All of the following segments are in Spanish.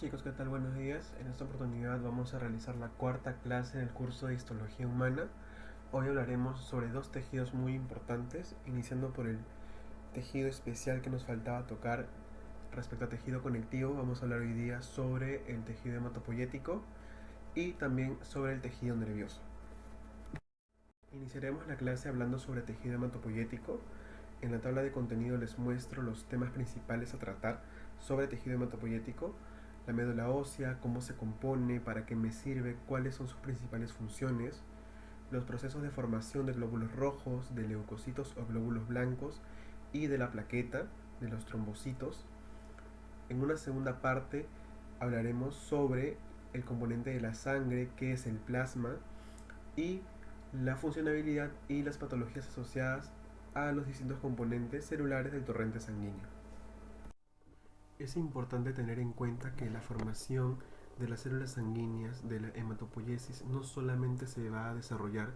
Chicos, ¿qué tal? Buenos días. En esta oportunidad vamos a realizar la cuarta clase del curso de Histología Humana. Hoy hablaremos sobre dos tejidos muy importantes, iniciando por el tejido especial que nos faltaba tocar respecto a tejido conectivo. Vamos a hablar hoy día sobre el tejido hematopoyético y también sobre el tejido nervioso. Iniciaremos la clase hablando sobre tejido hematopoyético. En la tabla de contenido les muestro los temas principales a tratar sobre tejido hematopoyético: la médula ósea, cómo se compone, para qué me sirve, cuáles son sus principales funciones, los procesos de formación de glóbulos rojos, de leucocitos o glóbulos blancos y de la plaqueta, de los trombocitos. En una segunda parte hablaremos sobre el componente de la sangre, qué es el plasma, y la funcionabilidad y las patologías asociadas a los distintos componentes celulares del torrente sanguíneo. Es importante tener en cuenta que la formación de las células sanguíneas de la hematopoiesis no solamente se va a desarrollar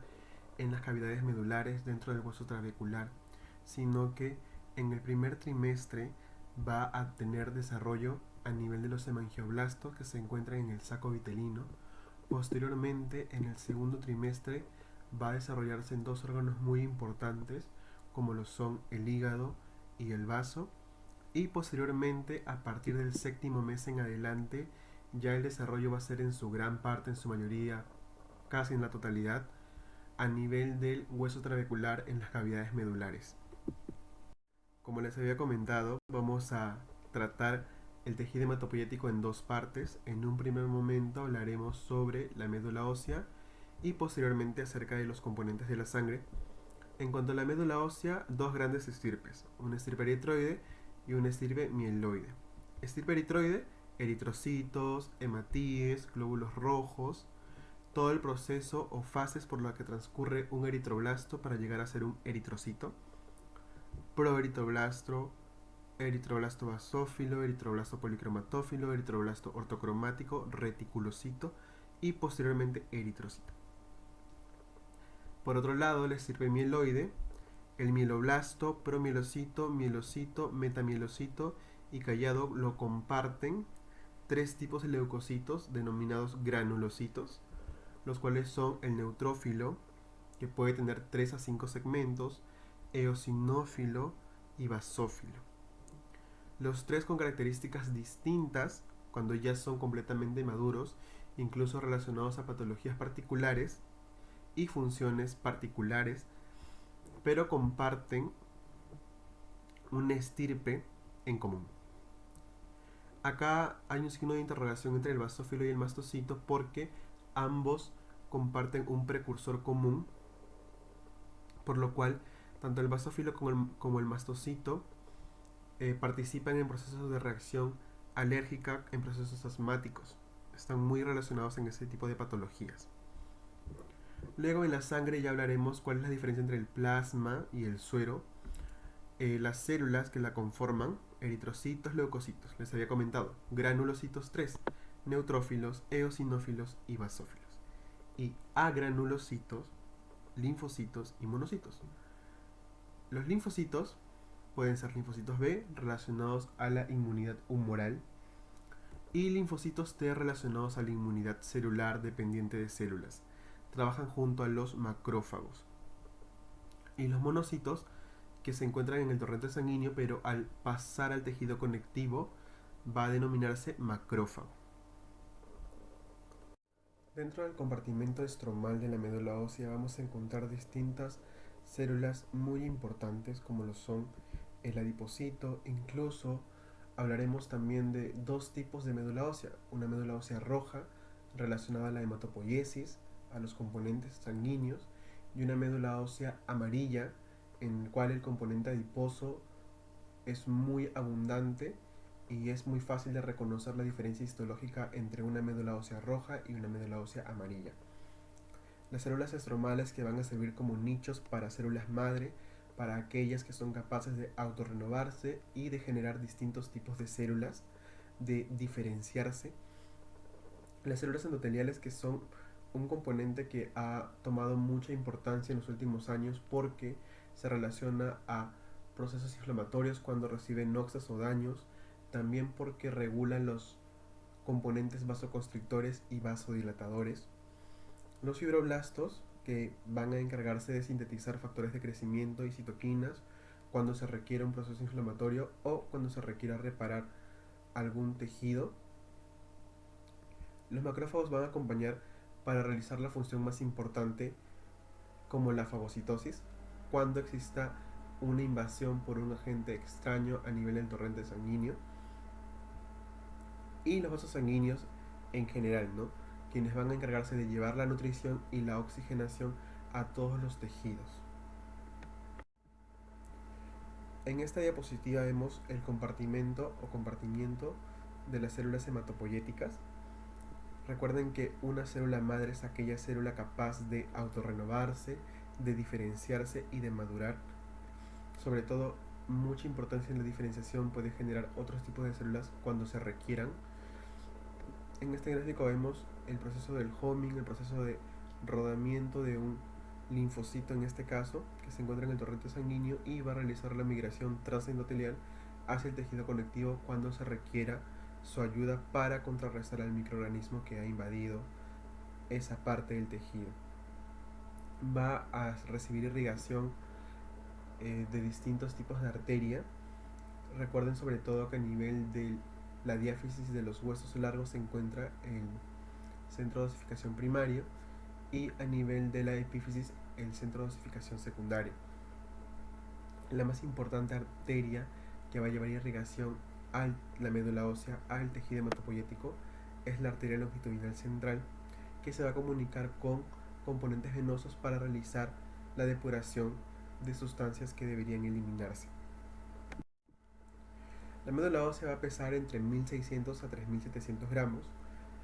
en las cavidades medulares dentro del hueso trabecular, sino que en el primer trimestre va a tener desarrollo a nivel de los hemangioblastos que se encuentran en el saco vitelino. Posteriormente, en el segundo trimestre, va a desarrollarse en dos órganos muy importantes, como lo son el hígado y el vaso. Y posteriormente, a partir del séptimo mes en adelante, ya el desarrollo va a ser en su gran parte, en su mayoría, casi en la totalidad, a nivel del hueso trabecular en las cavidades medulares. Como les había comentado, vamos a tratar el tejido hematopoyético en dos partes. En un primer momento hablaremos sobre la médula ósea y posteriormente acerca de los componentes de la sangre. En cuanto a la médula ósea, dos grandes estirpes, una estirpe eritroide y una estirpe mieloide. Estirpe eritroide: eritrocitos, hematíes, glóbulos rojos, todo el proceso o fases por la que transcurre un eritroblasto para llegar a ser un eritrocito. Proeritroblasto, eritroblasto basófilo, eritroblasto policromatófilo, eritroblasto ortocromático, reticulocito y posteriormente eritrocito. Por otro lado, la estirpe mieloide: el mieloblasto, promielocito, mielocito, metamielocito y callado lo comparten tres tipos de leucocitos denominados granulocitos, los cuales son el neutrófilo, que puede tener 3 a 5 segmentos, eosinófilo y basófilo. Los tres con características distintas cuando ya son completamente maduros, incluso relacionados a patologías particulares y funciones particulares, pero comparten una estirpe en común. Acá hay un signo de interrogación entre el basófilo y el mastocito porque ambos comparten un precursor común, por lo cual tanto el basófilo como el mastocito participan en procesos de reacción alérgica, en procesos asmáticos. Están muy relacionados en ese tipo de patologías. Luego, en la sangre ya hablaremos cuál es la diferencia entre el plasma y el suero. Las células que la conforman: eritrocitos, leucocitos, les había comentado, granulocitos 3, neutrófilos, eosinófilos y basófilos, y agranulocitos, linfocitos y monocitos. Los linfocitos pueden ser linfocitos B, relacionados a la inmunidad humoral, y linfocitos T, relacionados a la inmunidad celular dependiente de células. Trabajan junto a los macrófagos. Y los monocitos, que se encuentran en el torrente sanguíneo, pero al pasar al tejido conectivo va a denominarse macrófago. Dentro del compartimento estromal de la médula ósea vamos a encontrar distintas células muy importantes, como lo son el adipocito. Incluso hablaremos también de dos tipos de médula ósea: una médula ósea roja, relacionada a la hematopoiesis, a los componentes sanguíneos, y una médula ósea amarilla, en el cual el componente adiposo es muy abundante y es muy fácil de reconocer la diferencia histológica entre una médula ósea roja y una médula ósea amarilla. Las células estromales, que van a servir como nichos para células madre, para aquellas que son capaces de autorrenovarse y de generar distintos tipos de células, de diferenciarse. Las células endoteliales, que son un componente que ha tomado mucha importancia en los últimos años porque se relaciona a procesos inflamatorios cuando reciben noxas o daños, también porque regulan los componentes vasoconstrictores y vasodilatadores. Los fibroblastos, que van a encargarse de sintetizar factores de crecimiento y citoquinas cuando se requiere un proceso inflamatorio o cuando se requiera reparar algún tejido. Los macrófagos van a acompañar para realizar la función más importante, como la fagocitosis, cuando exista una invasión por un agente extraño a nivel del torrente sanguíneo. Y los vasos sanguíneos en general, ¿no? Quienes van a encargarse de llevar la nutrición y la oxigenación a todos los tejidos. En esta diapositiva vemos el compartimento o compartimiento de las células hematopoyéticas. Recuerden que una célula madre es aquella célula capaz de autorrenovarse, de diferenciarse y de madurar. Sobre todo, mucha importancia en la diferenciación puede generar otros tipos de células cuando se requieran. En este gráfico vemos el proceso del homing, el proceso de rodamiento de un linfocito en este caso, que se encuentra en el torrente sanguíneo y va a realizar la migración transendotelial hacia el tejido conectivo cuando se requiera su ayuda para contrarrestar al microorganismo que ha invadido esa parte del tejido. Va a recibir irrigación de distintos tipos de arteria. Recuerden sobre todo que a nivel de la diáfisis de los huesos largos se encuentra el centro de osificación primario y a nivel de la epífisis el centro de osificación secundario. La más importante arteria que va a llevar irrigación a la médula ósea, al tejido hematopoyético, es la arteria longitudinal central, que se va a comunicar con componentes venosos para realizar la depuración de sustancias que deberían eliminarse. La médula ósea va a pesar entre 1600 a 3700 gramos.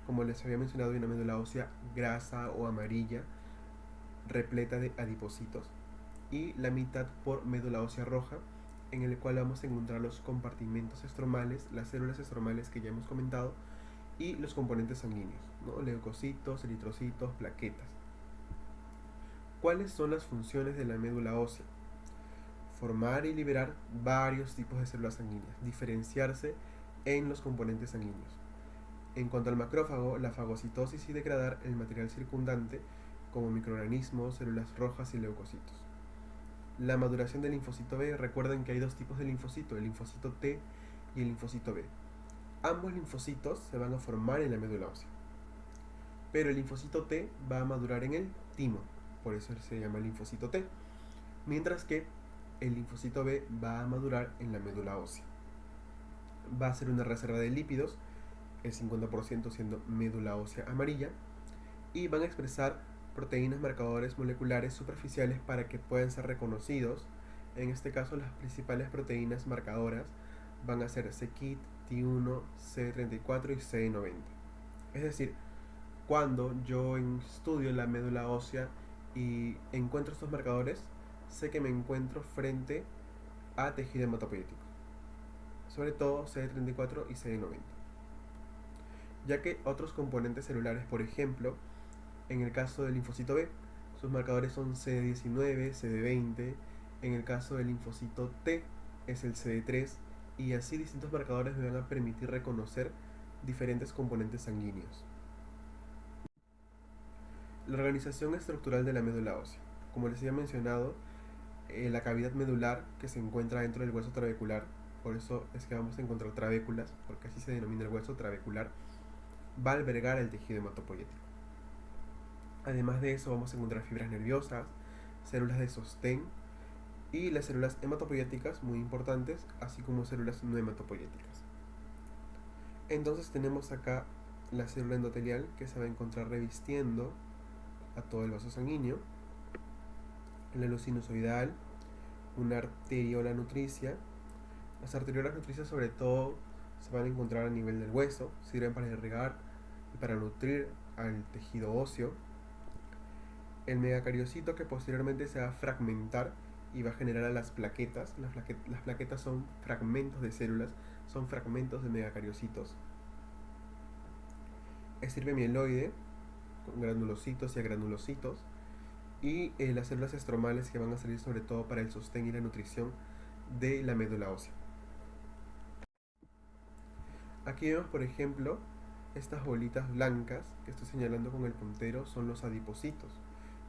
Como les había mencionado, hay una médula ósea grasa o amarilla repleta de adipocitos, y la mitad por médula ósea roja, en el cual vamos a encontrar los compartimentos estromales, las células estromales que ya hemos comentado, y los componentes sanguíneos, ¿no? Leucocitos, eritrocitos, plaquetas. ¿Cuáles son las funciones de la médula ósea? Formar y liberar varios tipos de células sanguíneas, diferenciarse en los componentes sanguíneos. En cuanto al macrófago, la fagocitosis y degradar el material circundante como microorganismos, células rojas y leucocitos. La maduración del linfocito B, recuerden que hay dos tipos de linfocito, el linfocito T y el linfocito B. Ambos linfocitos se van a formar en la médula ósea, pero el linfocito T va a madurar en el timo, por eso se llama linfocito T, mientras que el linfocito B va a madurar en la médula ósea. Va a ser una reserva de lípidos, el 50% siendo médula ósea amarilla, y van a expresar proteínas marcadores moleculares superficiales para que puedan ser reconocidos. En este caso, las principales proteínas marcadoras van a ser c-KIT, T1, CD34 y CD90. Es decir, cuando yo estudio la médula ósea y encuentro estos marcadores, sé que me encuentro frente a tejido hematopoyético, sobre todo CD34 y CD90. Ya que otros componentes celulares, por ejemplo, en el caso del linfocito B, sus marcadores son CD19, CD20. En el caso del linfocito T es el CD3, y así distintos marcadores me van a permitir reconocer diferentes componentes sanguíneos. La organización estructural de la médula ósea. Como les había mencionado, la cavidad medular que se encuentra dentro del hueso trabecular, por eso es que vamos a encontrar trabéculas, porque así se denomina el hueso trabecular, va a albergar el tejido hematopoyético. Además de eso, vamos a encontrar fibras nerviosas, células de sostén y las células hematopoyéticas, muy importantes, así como células no hematopoyéticas. Entonces tenemos acá la célula endotelial, que se va a encontrar revistiendo a todo el vaso sanguíneo, la luz sinusoidal, una arteriola nutricia. Las arteriolas nutricias sobre todo se van a encontrar a nivel del hueso, sirven para irrigar y para nutrir al tejido óseo. El megacariocito, que posteriormente se va a fragmentar y va a generar a las plaquetas. Las plaquetas son fragmentos de células, son fragmentos de megacariocitos. Estirpe mieloide, con granulocitos y agranulocitos. Y las células estromales, que van a servir sobre todo para el sostén y la nutrición de la médula ósea. Aquí vemos, por ejemplo, Estas bolitas blancas que estoy señalando con el puntero son los adipocitos.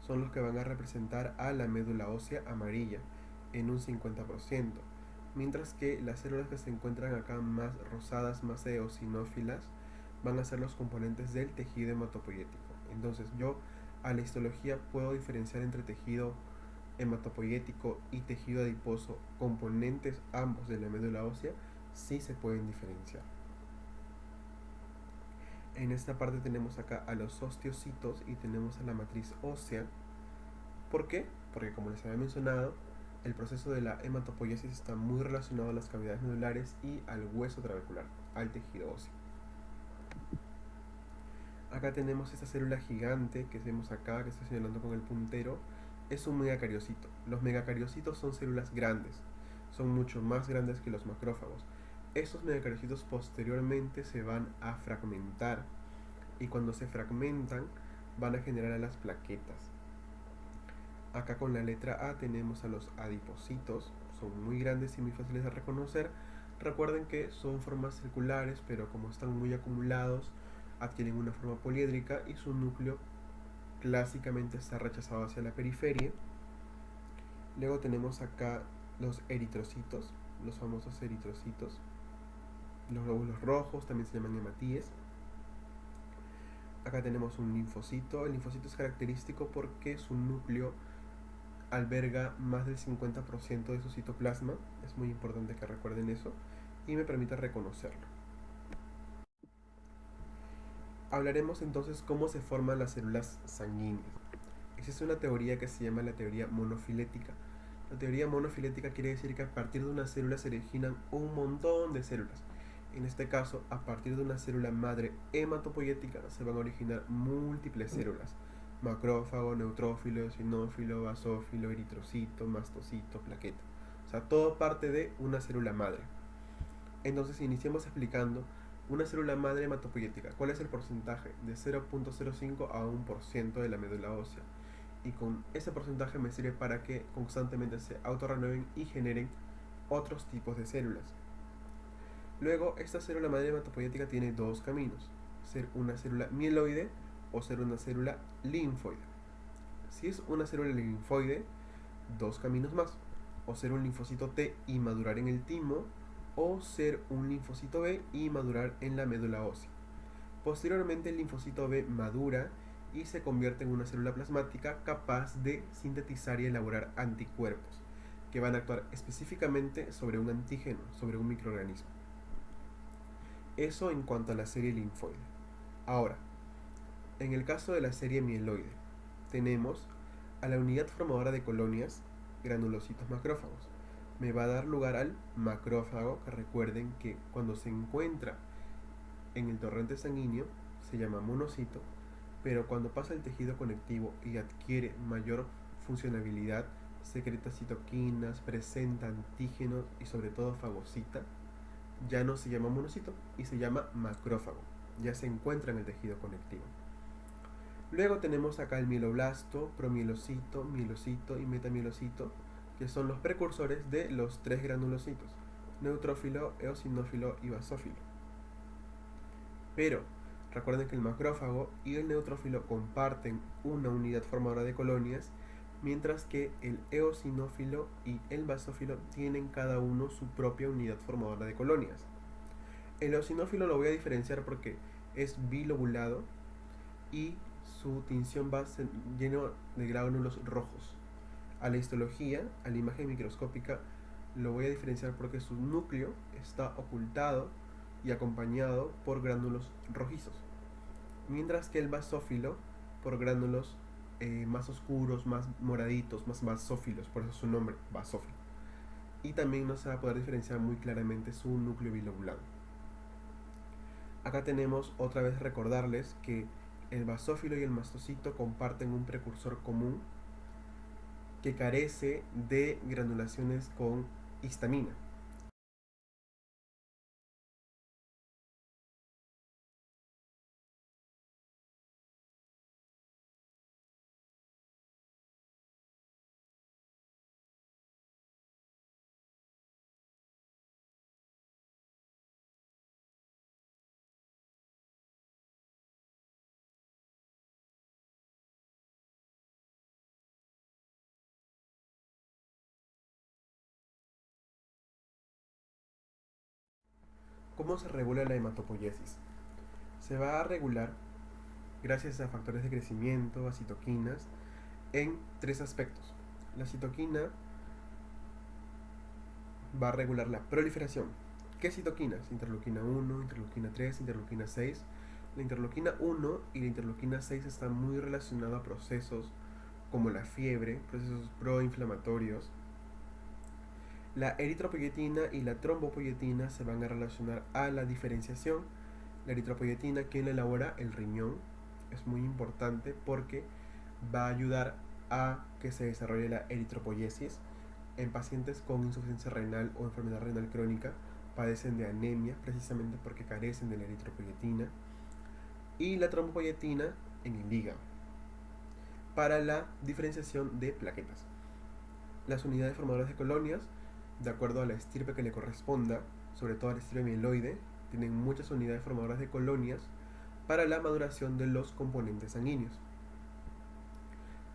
Son los que van a representar a la médula ósea amarilla en un 50%. Mientras que las células que se encuentran acá más rosadas, más eosinófilas, van a ser los componentes del tejido hematopoyético. Entonces yo a la histología puedo diferenciar entre tejido hematopoyético y tejido adiposo, componentes ambos de la médula ósea, sí se pueden diferenciar. En esta parte tenemos acá a los osteocitos y tenemos a la matriz ósea. ¿Por qué? Porque como les había mencionado, el proceso de la hematopoiesis está muy relacionado a las cavidades medulares y al hueso trabecular, al tejido óseo. Acá tenemos esta célula gigante que vemos acá, que estoy señalando con el puntero, es un megacariocito. Los megacariocitos son células grandes, son mucho más grandes que los macrófagos. Estos megacariocitos posteriormente se van a fragmentar y cuando se fragmentan van a generar a las plaquetas. Acá con la letra A tenemos a los adipocitos, son muy grandes y muy fáciles de reconocer. Recuerden que son formas circulares, pero como están muy acumulados, adquieren una forma poliédrica y su núcleo clásicamente está rechazado hacia la periferia. Luego tenemos acá los eritrocitos, los famosos eritrocitos. Los glóbulos rojos también se llaman hematíes. Acá tenemos un linfocito. El linfocito es característico porque su núcleo alberga más del 50% de su citoplasma. Es muy importante que recuerden eso y me permite reconocerlo. Hablaremos entonces cómo se forman las células sanguíneas. Existe una teoría que se llama la teoría monofilética. La teoría monofilética quiere decir que a partir de una célula se originan un montón de células. En este caso, a partir de una célula madre hematopoyética se van a originar múltiples células. Macrófago, neutrófilo, eosinófilo, basófilo, eritrocito, mastocito, plaqueta. O sea, todo parte de una célula madre. Entonces iniciamos explicando una célula madre hematopoyética. ¿Cuál es el porcentaje? De 0.05 a 1% de la médula ósea. Y con ese porcentaje me sirve para que constantemente se autorrenueven y generen otros tipos de células. Luego, esta célula madre hematopoyética tiene dos caminos: ser una célula mieloide o ser una célula linfoide. Si es una célula linfoide, dos caminos más: o ser un linfocito T y madurar en el timo, o ser un linfocito B y madurar en la médula ósea. Posteriormente, el linfocito B madura y se convierte en una célula plasmática capaz de sintetizar y elaborar anticuerpos que van a actuar específicamente sobre un antígeno, sobre un microorganismo. Eso en cuanto a la serie linfoide. Ahora, en el caso de la serie mieloide, tenemos a la unidad formadora de colonias, granulocitos macrófagos. Me va a dar lugar al macrófago, que recuerden que cuando se encuentra en el torrente sanguíneo se llama monocito, pero cuando pasa el tejido conectivo y adquiere mayor funcionabilidad, secreta citoquinas, presenta antígenos y sobre todo fagocita, ya no se llama monocito y se llama macrófago, ya se encuentra en el tejido conectivo. Luego tenemos acá el mieloblasto, promielocito, mielocito y metamielocito, que son los precursores de los tres granulocitos: neutrófilo, eosinófilo y basófilo. Pero recuerden que el macrófago y el neutrófilo comparten una unidad formadora de colonias, mientras que el eosinófilo y el basófilo tienen cada uno su propia unidad formadora de colonias. El eosinófilo lo voy a diferenciar porque es bilobulado y su tinción va lleno de gránulos rojos. A la histología, a la imagen microscópica, lo voy a diferenciar porque su núcleo está ocultado y acompañado por gránulos rojizos, mientras que el basófilo por gránulos más oscuros, más moraditos, más basófilos, por eso su nombre, basófilo. Y también no se va a poder diferenciar muy claramente su núcleo bilobulado. Acá tenemos otra vez recordarles que el basófilo y el mastocito comparten un precursor común que carece de granulaciones con histamina. ¿Cómo se regula la hematopoiesis? Se va a regular gracias a factores de crecimiento, a citoquinas, en tres aspectos. La citoquina va a regular la proliferación. ¿Qué citoquinas? Interleuquina 1, interleuquina 3, interleuquina 6. La interleuquina 1 y la interleuquina 6 están muy relacionados a procesos como la fiebre, procesos proinflamatorios. La eritropoyetina y la trombopoyetina se van a relacionar a la diferenciación. La eritropoyetina, ¿quién la elabora? El riñón. Es muy importante porque va a ayudar a que se desarrolle la eritropoiesis. En pacientes con insuficiencia renal o enfermedad renal crónica padecen de anemia precisamente porque carecen de la eritropoyetina. Y la trombopoyetina en el hígado para la diferenciación de plaquetas. Las unidades formadoras de colonias, de acuerdo a la estirpe que le corresponda, sobre todo a la estirpe mieloide, tienen muchas unidades formadoras de colonias para la maduración de los componentes sanguíneos.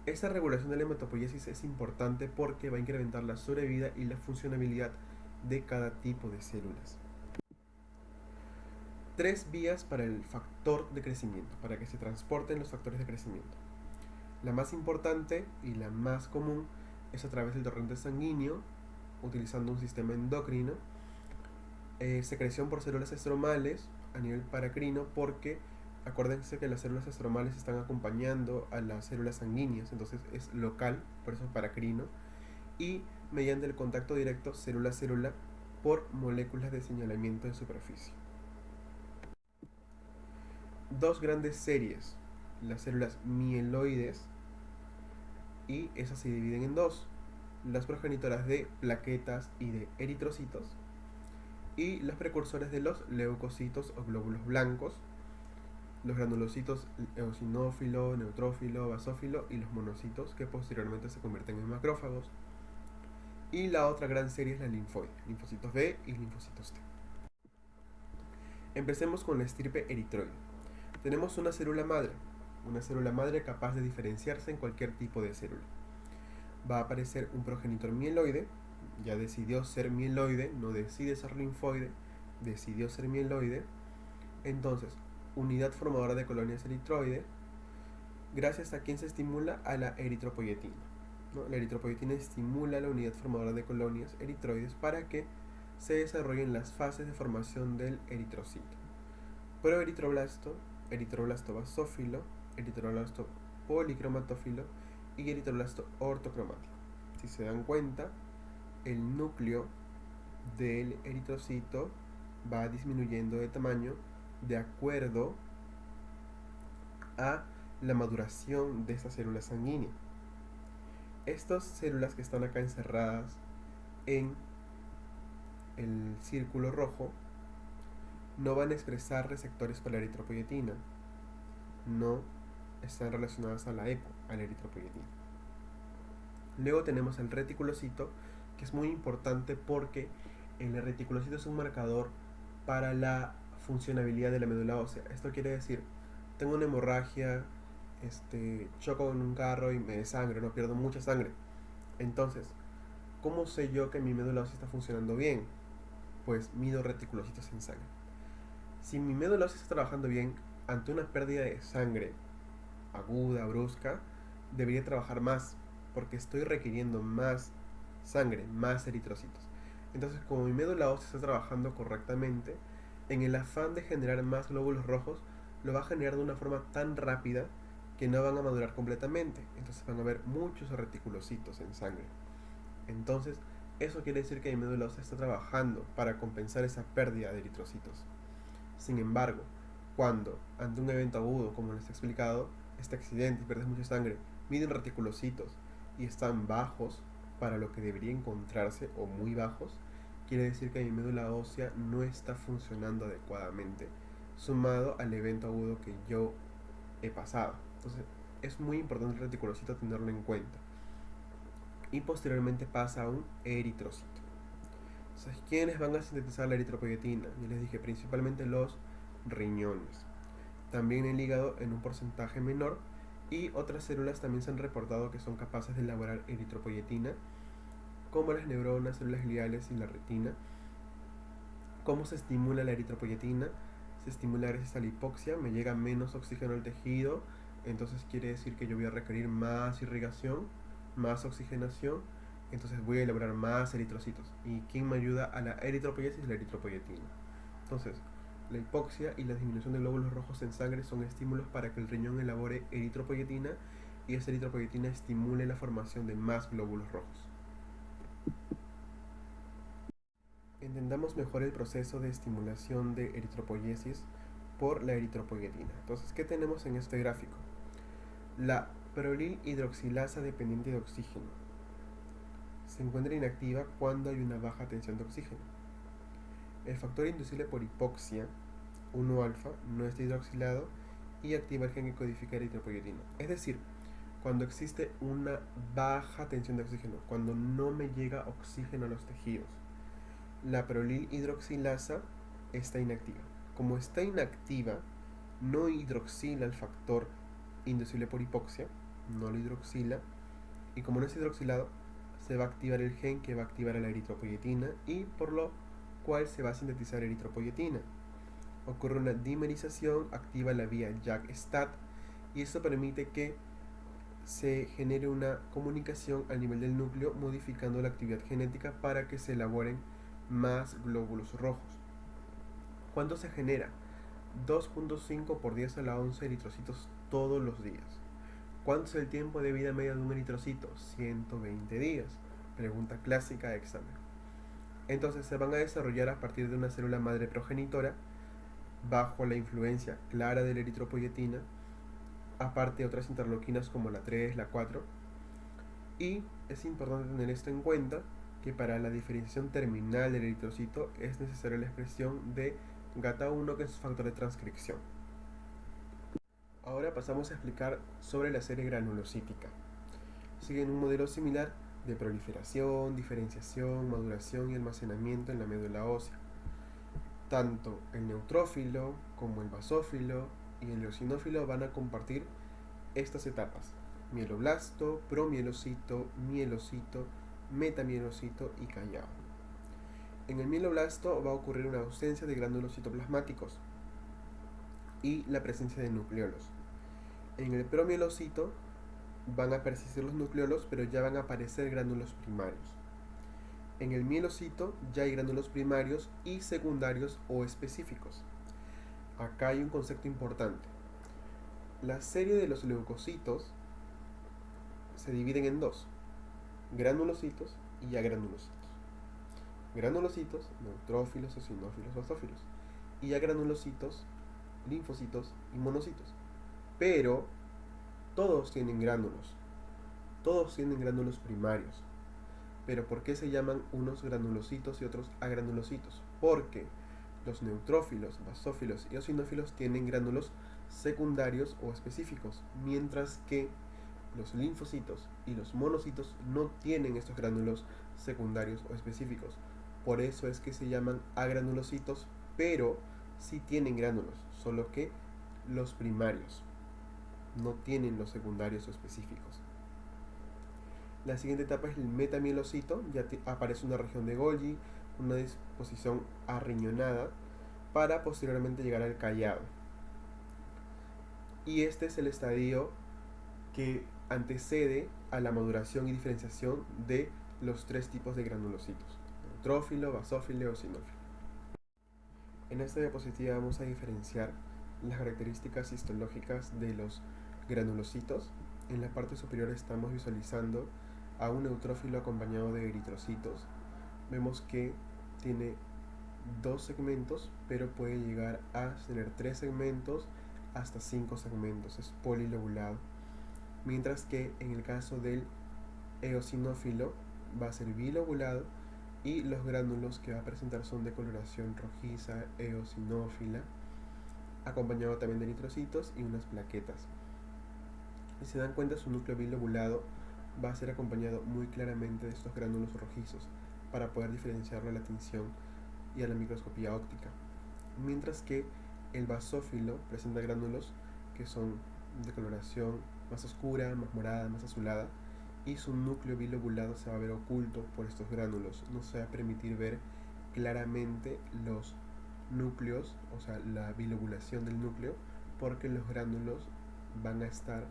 Esta regulación de la hematopoiesis es importante porque va a incrementar la sobrevida y la funcionabilidad de cada tipo de células. Tres vías para el factor de crecimiento, para que se transporten los factores de crecimiento. La más importante y la más común es a través del torrente sanguíneo, utilizando un sistema endocrino, secreción por células estromales a nivel paracrino, porque acuérdense que las células estromales están acompañando a las células sanguíneas, entonces es local, por eso es paracrino, y mediante el contacto directo célula-célula por moléculas de señalamiento de superficie. Dos grandes series, las células mieloides, y esas se dividen en dos: las progenitoras de plaquetas y de eritrocitos, y las precursoras de los leucocitos o glóbulos blancos, los granulocitos eosinófilo, neutrófilo, basófilo y los monocitos, que posteriormente se convierten en macrófagos. Y la otra gran serie es la linfoide, linfocitos B y linfocitos T. Empecemos con la estirpe eritroide. Tenemos una célula madre capaz de diferenciarse en cualquier tipo de célula. Va a aparecer un progenitor mieloide, ya decidió ser mieloide, no decide ser linfoide, decidió ser mieloide. Entonces, unidad formadora de colonias eritroide, gracias a quien se estimula a la eritropoyetina, ¿no? La eritropoyetina estimula la unidad formadora de colonias eritroides para que se desarrollen las fases de formación del eritrocito: proeritroblasto, eritroblasto basófilo, eritroblasto policromatófilo y eritroblasto ortocromático. Si se dan cuenta, el núcleo del eritrocito va disminuyendo de tamaño de acuerdo a la maduración de esta célula sanguínea. Estas células que están acá encerradas en el círculo rojo no van a expresar receptores para la eritropoyetina, no están relacionadas a la EPO, a la eritropoyetina. Luego tenemos el reticulocito, que es muy importante porque el reticulocito es un marcador para la funcionabilidad de la médula ósea. Esto quiere decir, tengo una hemorragia, choco en un carro y me desangro, no pierdo mucha sangre. Entonces, ¿cómo sé yo que mi médula ósea está funcionando bien? Pues mido reticulocitos en sangre. Si mi médula ósea está trabajando bien, ante una pérdida de sangre aguda, brusca, debería trabajar más, porque estoy requiriendo más sangre, más eritrocitos. Entonces, como mi médula ósea está trabajando correctamente, en el afán de generar más glóbulos rojos, lo va a generar de una forma tan rápida que no van a madurar completamente. Entonces van a haber muchos reticulocitos en sangre. Entonces, eso quiere decir que mi médula ósea está trabajando para compensar esa pérdida de eritrocitos. Sin embargo, cuando ante un evento agudo, como les he explicado, este accidente y pierdes mucha sangre, miden reticulocitos y están bajos para lo que debería encontrarse, o muy bajos, quiere decir que mi médula ósea no está funcionando adecuadamente, sumado al evento agudo que yo he pasado. Entonces, es muy importante el reticulocito tenerlo en cuenta. Y posteriormente pasa a un eritrocito. Entonces, ¿quiénes van a sintetizar la eritropoyetina? Yo les dije, principalmente los riñones. También el hígado en un porcentaje menor, y otras células también se han reportado que son capaces de elaborar eritropoyetina, como las neuronas, células gliales y la retina, ¿Cómo se estimula la eritropoyetina? Se estimula gracias a la hipoxia, me llega menos oxígeno al tejido, entonces quiere decir que yo voy a requerir más irrigación, más oxigenación, entonces voy a elaborar más eritrocitos. ¿Y quién me ayuda a la eritropoyesis? La eritropoyetina. Entonces, la hipoxia y la disminución de glóbulos rojos en sangre son estímulos para que el riñón elabore eritropoyetina y esa eritropoyetina estimule la formación de más glóbulos rojos. Entendamos mejor el proceso de estimulación de eritropoyesis por la eritropoyetina. Entonces, ¿qué tenemos en este gráfico? La prolil hidroxilasa dependiente de oxígeno se encuentra inactiva cuando hay una baja tensión de oxígeno. El factor inducible por hipoxia, 1-alfa, no está hidroxilado y activa el gen que codifica eritropoyetina. Es decir, cuando existe una baja tensión de oxígeno, cuando no me llega oxígeno a los tejidos, la prolil hidroxilasa está inactiva. Como está inactiva, no hidroxila el factor inducible por hipoxia, no lo hidroxila, y como no es hidroxilado, se va a activar el gen que va a activar a la eritropoyetina y por lo cual se va a sintetizar eritropoyetina. Ocurre una dimerización, activa la vía JAK-STAT y eso permite que se genere una comunicación al nivel del núcleo modificando la actividad genética para que se elaboren más glóbulos rojos. ¿Cuánto se genera? 2.5 por 10 a la 11 eritrocitos todos los días. ¿Cuánto es el tiempo de vida media de un eritrocito? 120 días. Pregunta clásica de examen. Entonces se van a desarrollar a partir de una célula madre progenitora bajo la influencia clara de la eritropoyetina, aparte de otras interleuquinas como la 3, la 4. Y es importante tener esto en cuenta, que para la diferenciación terminal del eritrocito es necesaria la expresión de GATA1, que es un factor de transcripción. Ahora pasamos a explicar sobre la serie granulocítica. Siguen un modelo similar de proliferación, diferenciación, maduración y almacenamiento en la médula ósea. Tanto el neutrófilo como el basófilo y el eosinófilo van a compartir estas etapas: mieloblasto, promielocito, mielocito, metamielocito y callado. En el mieloblasto va a ocurrir una ausencia de gránulos citoplasmáticos y la presencia de nucleolos. En el promielocito van a persistir los nucleolos, pero ya van a aparecer gránulos primarios. En el mielocito ya hay gránulos primarios y secundarios o específicos. Acá hay un concepto importante. La serie de los leucocitos se dividen en dos: granulocitos y agranulocitos. Granulocitos, neutrófilos, eosinófilos, basófilos. Y agranulocitos, linfocitos y monocitos. Pero todos tienen gránulos. Todos tienen gránulos primarios. Pero ¿por qué se llaman unos granulocitos y otros agranulocitos? Porque los neutrófilos, basófilos y eosinófilos tienen gránulos secundarios o específicos, mientras que los linfocitos y los monocitos no tienen estos gránulos secundarios o específicos. Por eso es que se llaman agranulocitos, pero sí tienen gránulos, solo que los primarios no tienen los secundarios o específicos. La siguiente etapa es el metamielocito, ya aparece una región de Golgi, una disposición arriñonada, para posteriormente llegar al callado. Y este es el estadio que antecede a la maduración y diferenciación de los tres tipos de granulocitos: neutrófilo, basófilo y eosinófilo. En esta diapositiva vamos a diferenciar las características histológicas de los granulocitos. En la parte superior estamos visualizando a un neutrófilo acompañado de eritrocitos. Vemos que tiene dos segmentos, pero puede llegar a tener 3 segmentos hasta 5 segmentos, es polilobulado. Mientras que en el caso del eosinófilo va a ser bilobulado y los gránulos que va a presentar son de coloración rojiza eosinófila, acompañado también de eritrocitos y unas plaquetas. Si se dan cuenta, su núcleo bilobulado va a ser acompañado muy claramente de estos gránulos rojizos para poder diferenciarlo a la tinción y a la microscopía óptica. Mientras que el basófilo presenta gránulos que son de coloración más oscura, más morada, más azulada, y su núcleo bilobulado se va a ver oculto por estos gránulos, no se va a permitir ver claramente los núcleos, o sea, la bilobulación del núcleo, porque los gránulos van a estar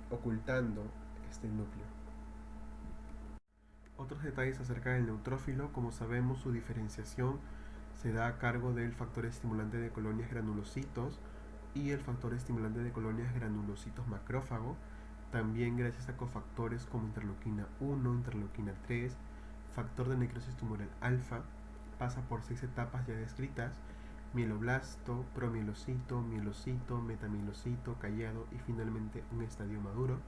ocultando este núcleo. Otros detalles acerca del neutrófilo: como sabemos, su diferenciación se da a cargo del factor estimulante de colonias granulocitos y el factor estimulante de colonias granulocitos macrófago, también gracias a cofactores como interleuquina 1, interleuquina 3, factor de necrosis tumoral alfa. Pasa por 6 etapas ya descritas: mieloblasto, promielocito, mielocito, metamielocito, callado y finalmente un estadio maduro.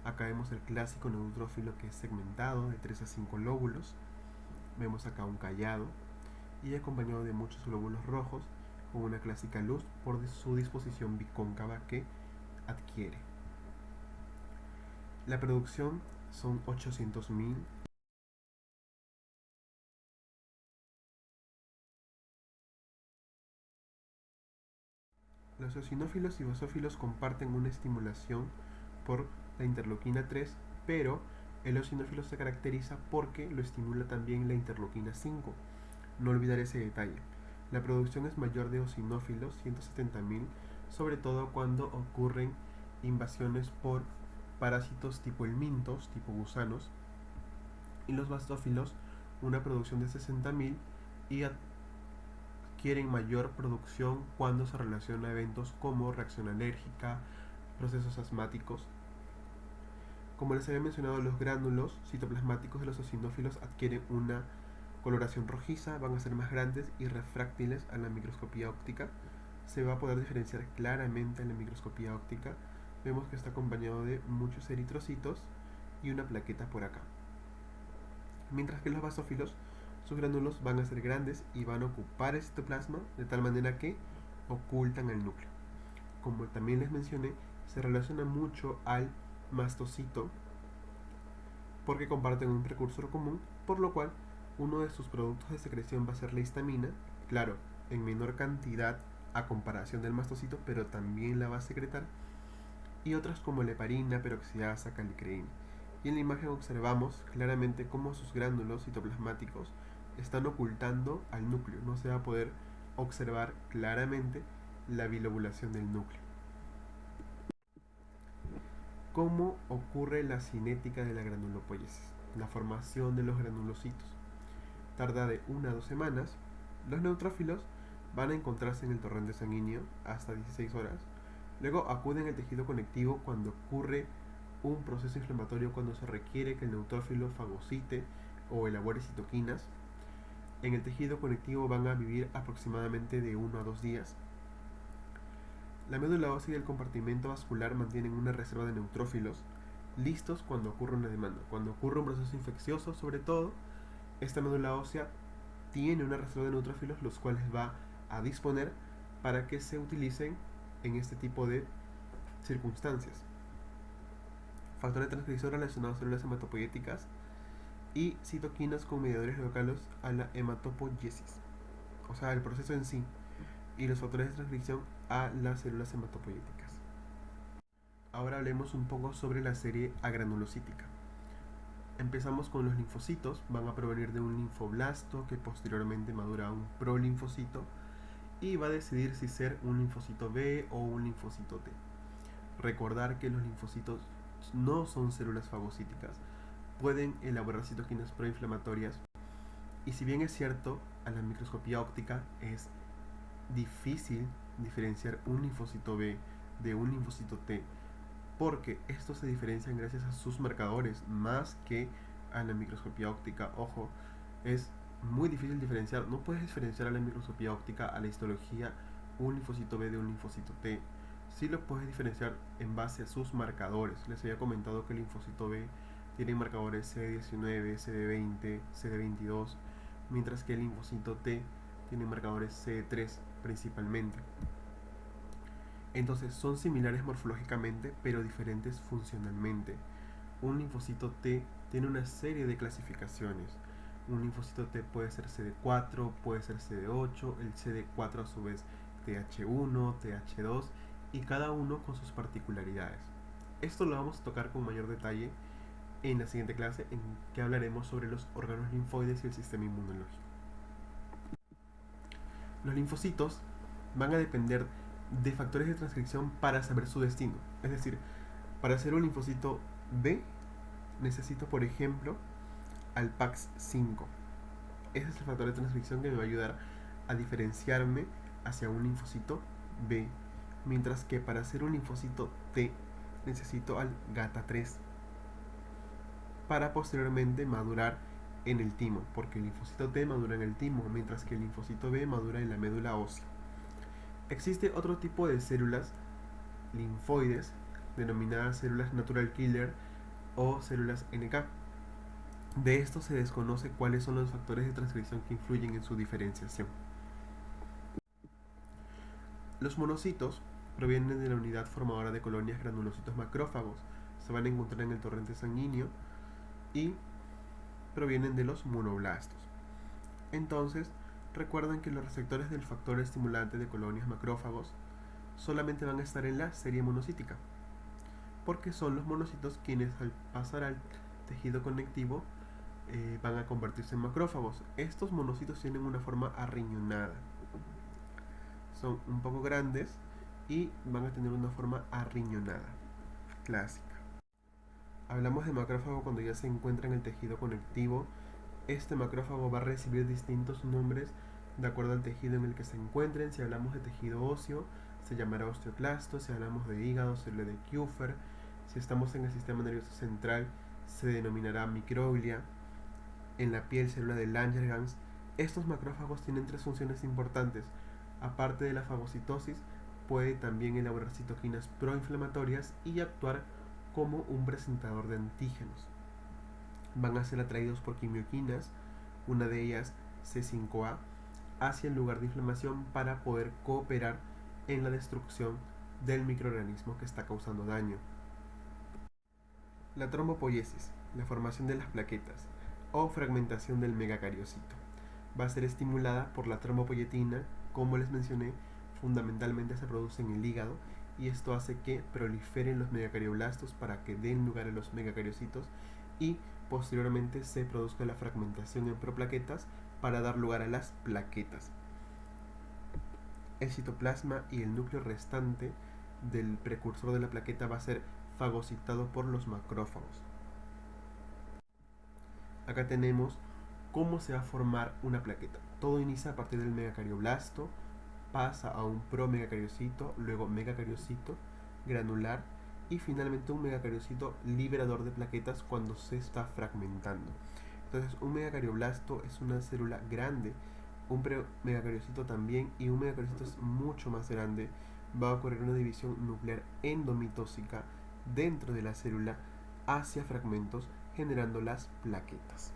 Acá vemos el clásico neutrófilo, que es segmentado de 3 a 5 lóbulos. Vemos acá un callado y acompañado de muchos glóbulos rojos con una clásica luz por su disposición bicóncava que adquiere. La producción son 800.000. Los eosinófilos y basófilos comparten una estimulación por la interleuquina 3, pero el eosinófilo se caracteriza porque lo estimula también la interleuquina 5. No olvidar ese detalle. La producción es mayor de eosinófilos, 170.000, sobre todo cuando ocurren invasiones por parásitos tipo helmintos, tipo gusanos, y los basófilos una producción de 60.000 y adquieren mayor producción cuando se relaciona a eventos como reacción alérgica, procesos asmáticos. Como les había mencionado, los gránulos citoplasmáticos de los eosinófilos adquieren una coloración rojiza, van a ser más grandes y refráctiles a la microscopía óptica. Se va a poder diferenciar claramente en la microscopía óptica. Vemos que está acompañado de muchos eritrocitos y una plaqueta por acá. Mientras que los basófilos, sus gránulos van a ser grandes y van a ocupar el citoplasma de tal manera que ocultan el núcleo. Como también les mencioné, se relaciona mucho al mastocito porque comparten un precursor común, por lo cual uno de sus productos de secreción va a ser la histamina, claro, en menor cantidad a comparación del mastocito, pero también la va a secretar, y otras como la heparina, peroxidasa, calicreína. Y en la imagen observamos claramente cómo sus gránulos citoplasmáticos están ocultando al núcleo. No se va a poder observar claramente la bilobulación del núcleo. ¿Cómo ocurre la cinética de la granulopoiesis? La formación de los granulocitos tarda de 1 a 2 semanas. Los neutrófilos van a encontrarse en el torrente sanguíneo hasta 16 horas. Luego acuden al tejido conectivo cuando ocurre un proceso inflamatorio, cuando se requiere que el neutrófilo fagocite o elabore citoquinas. En el tejido conectivo van a vivir aproximadamente de 1 a 2 días. La médula ósea y el compartimento vascular mantienen una reserva de neutrófilos listos cuando ocurre una demanda. Cuando ocurre un proceso infeccioso, sobre todo, esta médula ósea tiene una reserva de neutrófilos, los cuales va a disponer para que se utilicen en este tipo de circunstancias. Factores de transcripción relacionados a células hematopoyéticas y citoquinas con mediadores locales a la hematopoiesis, o sea, el proceso en sí, y los factores de transcripción a las células hematopoyéticas. Ahora hablemos un poco sobre la serie agranulocítica. Empezamos con los linfocitos. Van a provenir de un linfoblasto que posteriormente madura a un prolinfocito y va a decidir si ser un linfocito B o un linfocito T. Recordar que los linfocitos no son células fagocíticas, pueden elaborar citoquinas proinflamatorias, y si bien es cierto, a la microscopía óptica es difícil diferenciar un linfocito B de un linfocito T, porque estos se diferencian gracias a sus marcadores más que a la microscopía óptica. Ojo, es muy difícil diferenciar. No puedes diferenciar a la microscopía óptica, a la histología, un linfocito B de un linfocito T. Sí lo puedes diferenciar en base a sus marcadores. Les había comentado que el linfocito B tiene marcadores CD19, CD20, CD22, mientras que el linfocito T tiene marcadores CD3 principalmente. Entonces son similares morfológicamente, pero diferentes funcionalmente. Un linfocito T tiene una serie de clasificaciones. Un linfocito T puede ser CD4, puede ser CD8, el CD4 a su vez TH1, TH2, y cada uno con sus particularidades. Esto lo vamos a tocar con mayor detalle en la siguiente clase, en que hablaremos sobre los órganos linfoides y el sistema inmunológico. Los linfocitos van a depender de factores de transcripción para saber su destino. Es decir, para ser un linfocito B, necesito, por ejemplo, al PAX5. Ese es el factor de transcripción que me va a ayudar a diferenciarme hacia un linfocito B, mientras que para ser un linfocito T necesito al GATA3 para posteriormente madurar en el timo, porque el linfocito T madura en el timo, mientras que el linfocito B madura en la médula ósea. Existe otro tipo de células linfoides, denominadas células natural killer o células NK. De esto se desconoce cuáles son los factores de transcripción que influyen en su diferenciación. Los monocitos provienen de la unidad formadora de colonias granulocitos macrófagos. Se van a encontrar en el torrente sanguíneo y provienen de los monoblastos. Entonces, recuerden que los receptores del factor estimulante de colonias macrófagos solamente van a estar en la serie monocítica, porque son los monocitos quienes al pasar al tejido conectivo van a convertirse en macrófagos. Estos monocitos tienen una forma arriñonada, son un poco grandes y van a tener una forma arriñonada, clásica. Hablamos de macrófago cuando ya se encuentra en el tejido conectivo. Este macrófago va a recibir distintos nombres de acuerdo al tejido en el que se encuentren. Si hablamos de tejido óseo, se llamará osteoclasto. Si hablamos de hígado, célula de Kupffer. Si estamos en el sistema nervioso central, se denominará microglia. En la piel, célula de Langerhans. Estos macrófagos tienen tres funciones importantes. Aparte de la fagocitosis, puede también elaborar citoquinas proinflamatorias y actuar como un presentador de antígenos. Van a ser atraídos por quimioquinas, una de ellas C5A, hacia el lugar de inflamación para poder cooperar en la destrucción del microorganismo que está causando daño. La trombopoiesis, la formación de las plaquetas o fragmentación del megacariocito, va a ser estimulada por la trombopoietina. Como les mencioné, fundamentalmente se produce en el hígado y esto hace que proliferen los megacarioblastos para que den lugar a los megacariocitos y posteriormente se produzca la fragmentación en proplaquetas para dar lugar a las plaquetas. El citoplasma y el núcleo restante del precursor de la plaqueta va a ser fagocitado por los macrófagos. Acá tenemos cómo se va a formar una plaqueta. Todo inicia a partir del megacarioblasto, pasa a un promegacariocito, luego megacariocito granular y finalmente un megacariocito liberador de plaquetas cuando se está fragmentando. Entonces un megacarioblasto es una célula grande, un megacariocito también, y un megacariocito es mucho más grande. Va a ocurrir una división nuclear endomitósica dentro de la célula hacia fragmentos, generando las plaquetas.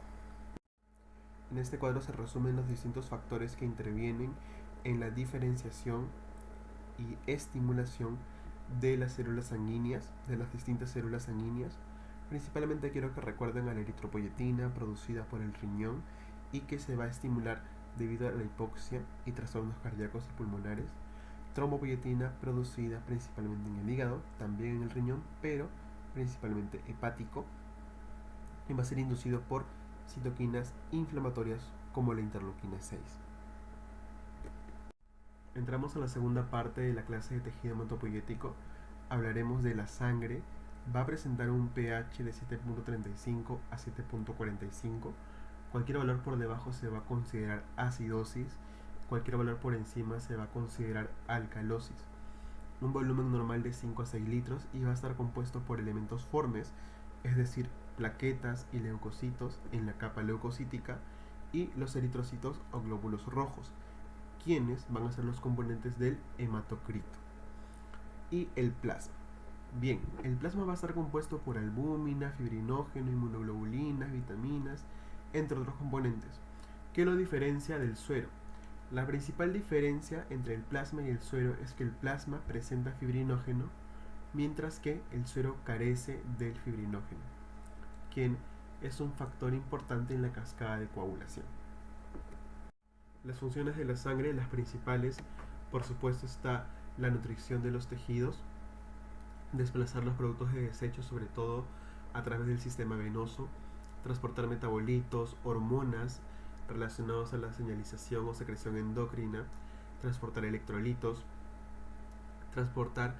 En este cuadro se resumen los distintos factores que intervienen en la diferenciación y estimulación de las células sanguíneas, de las distintas células sanguíneas. Principalmente quiero que recuerden a la eritropoyetina producida por el riñón y que se va a estimular debido a la hipoxia y trastornos cardíacos y pulmonares. Trombopoyetina producida principalmente en el hígado, también en el riñón, pero principalmente hepático, y va a ser inducido por citoquinas inflamatorias como la interleuquina 6. Entramos a la segunda parte de la clase de tejido hematopoyético. Hablaremos de la sangre. Va a presentar un pH de 7.35 a 7.45. Cualquier valor por debajo se va a considerar acidosis. Cualquier valor por encima se va a considerar alcalosis. Un volumen normal de 5 a 6 litros y va a estar compuesto por elementos formes, es decir, plaquetas y leucocitos en la capa leucocítica y los eritrocitos o glóbulos rojos, quienes van a ser los componentes del hematocrito. Y el plasma. Bien, el plasma va a estar compuesto por albúmina, fibrinógeno, inmunoglobulinas, vitaminas, entre otros componentes. ¿Qué lo diferencia del suero? La principal diferencia entre el plasma y el suero es que el plasma presenta fibrinógeno, mientras que el suero carece del fibrinógeno, quien es un factor importante en la cascada de coagulación. Las funciones de la sangre, las principales, por supuesto, está la nutrición de los tejidos, desplazar los productos de desecho, sobre todo a través del sistema venoso, transportar metabolitos, hormonas relacionados a la señalización o secreción endocrina, transportar electrolitos, transportar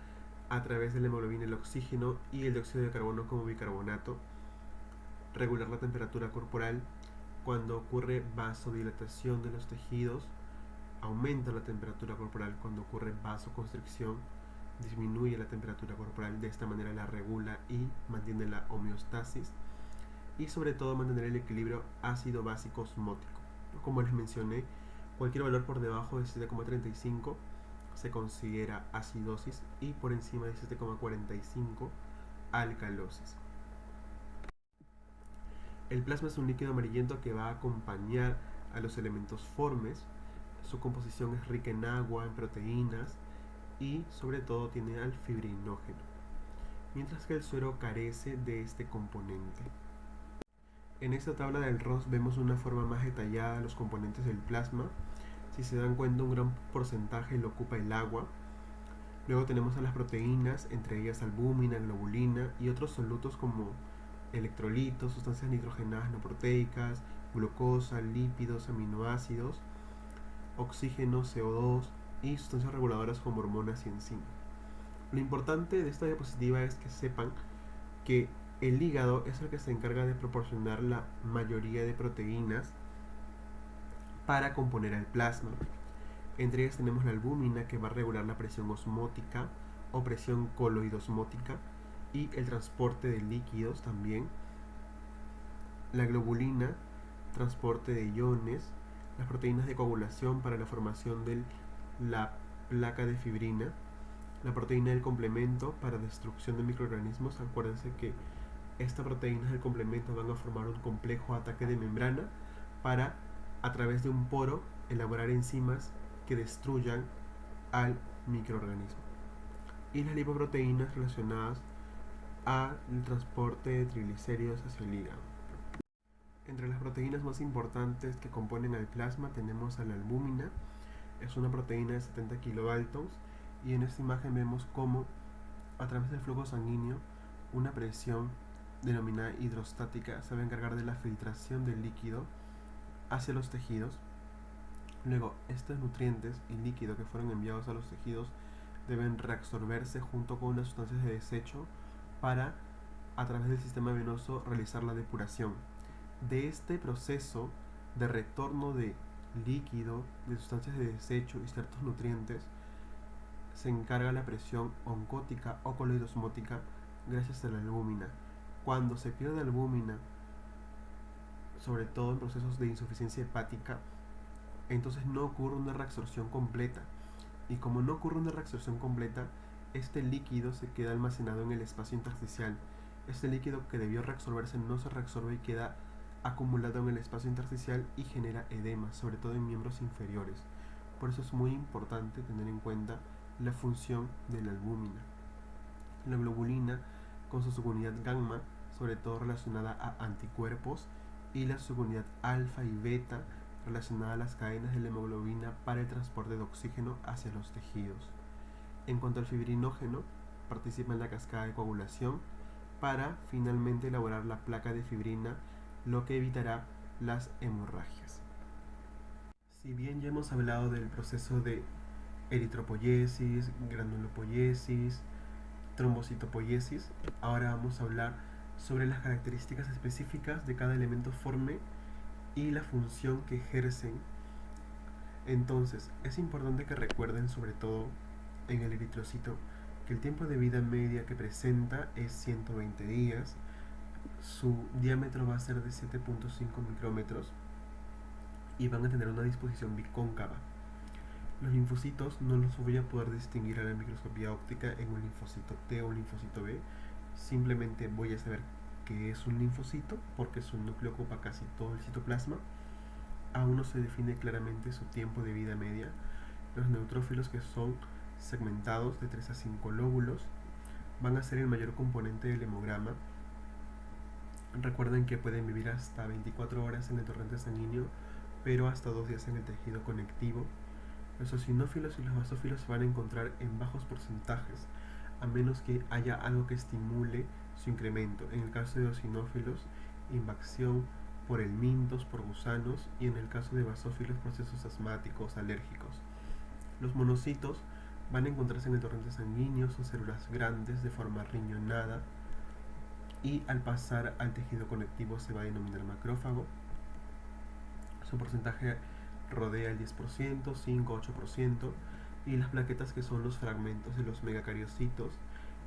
a través de la hemoglobina el oxígeno y el dióxido de carbono como bicarbonato, regular la temperatura corporal. Cuando ocurre vasodilatación de los tejidos, aumenta la temperatura corporal. Cuando ocurre vasoconstricción, disminuye la temperatura corporal. De esta manera la regula y mantiene la homeostasis. Y sobre todo mantener el equilibrio ácido básico osmótico. Como les mencioné, cualquier valor por debajo de 7,35 se considera acidosis y por encima de 7,45 alcalosis. El plasma es un líquido amarillento que va a acompañar a los elementos formes. Su composición es rica en agua, en proteínas y sobre todo tiene al fibrinógeno, mientras que el suero carece de este componente. En esta tabla del ROS vemos una forma más detallada de los componentes del plasma. Si se dan cuenta, un gran porcentaje lo ocupa el agua. Luego tenemos a las proteínas, entre ellas albúmina, globulina y otros solutos como electrolitos, sustancias nitrogenadas no proteicas, glucosa, lípidos, aminoácidos, oxígeno, CO2 y sustancias reguladoras como hormonas y enzimas. Lo importante de esta diapositiva es que sepan que el hígado es el que se encarga de proporcionar la mayoría de proteínas para componer el plasma. Entre ellas tenemos la albúmina, que va a regular la presión osmótica o presión coloidosmótica y el transporte de líquidos también. La globulina, transporte de iones. Las proteínas de coagulación para la formación de la placa de fibrina. La proteína del complemento para destrucción de microorganismos. Acuérdense que estas proteínas del complemento van a formar un complejo ataque de membrana para, a través de un poro, elaborar enzimas que destruyan al microorganismo. Y las lipoproteínas relacionadas al transporte de triglicéridos hacia el hígado. Entre las proteínas más importantes que componen al plasma tenemos a la albúmina. Es una proteína de 70 kilodaltons y en esta imagen vemos cómo a través del flujo sanguíneo una presión denominada hidrostática se va a encargar de la filtración del líquido hacia los tejidos. Luego, estos nutrientes y líquido que fueron enviados a los tejidos deben reabsorberse junto con las sustancias de desecho para, a través del sistema venoso, realizar la depuración. De este proceso de retorno de líquido, de sustancias de desecho y ciertos nutrientes, se encarga la presión oncótica o coloidosmótica gracias a la albúmina. Cuando se pierde albúmina, sobre todo en procesos de insuficiencia hepática, entonces no ocurre una reabsorción completa. Y como no ocurre una reabsorción completa, este líquido se queda almacenado en el espacio intersticial. Este líquido que debió reabsorberse no se reabsorbe y queda acumulado en el espacio intersticial y genera edema, sobre todo en miembros inferiores. Por eso es muy importante tener en cuenta la función de la albúmina. La globulina, con su subunidad gamma, sobre todo relacionada a anticuerpos, y la subunidad alfa y beta, relacionada a las cadenas de la hemoglobina para el transporte de oxígeno hacia los tejidos. En cuanto al fibrinógeno, participa en la cascada de coagulación para finalmente elaborar la placa de fibrina, lo que evitará las hemorragias. Si bien ya hemos hablado del proceso de eritropoyesis, granulopoyesis, trombocitopoyesis, ahora vamos a hablar sobre las características específicas de cada elemento forme y la función que ejercen. Entonces, es importante que recuerden, sobre todo en el eritrocito, que el tiempo de vida media que presenta es 120 días. Su diámetro va a ser de 7.5 micrómetros y van a tener una disposición bicóncava. Los linfocitos no los voy a poder distinguir a la microscopía óptica en un linfocito T o un linfocito B. Simplemente voy a saber que es un linfocito porque su núcleo ocupa casi todo el citoplasma. Aún no se define claramente su tiempo de vida media. Los neutrófilos, que son segmentados de 3 a 5 lóbulos, van a ser el mayor componente del hemograma. Recuerden que pueden vivir hasta 24 horas en el torrente sanguíneo, pero hasta 2 días en el tejido conectivo. Los eosinófilos y los basófilos se van a encontrar en bajos porcentajes, a menos que haya algo que estimule su incremento. En el caso de eosinófilos, invasión por helmintos, por gusanos, y en el caso de basófilos, procesos asmáticos, alérgicos. Los monocitos van a encontrarse en el torrente sanguíneo, son células grandes de forma riñonada, y al pasar al tejido conectivo se va a denominar macrófago. Su porcentaje rodea el 10%, 5-8%, y las plaquetas, que son los fragmentos de los megacariocitos,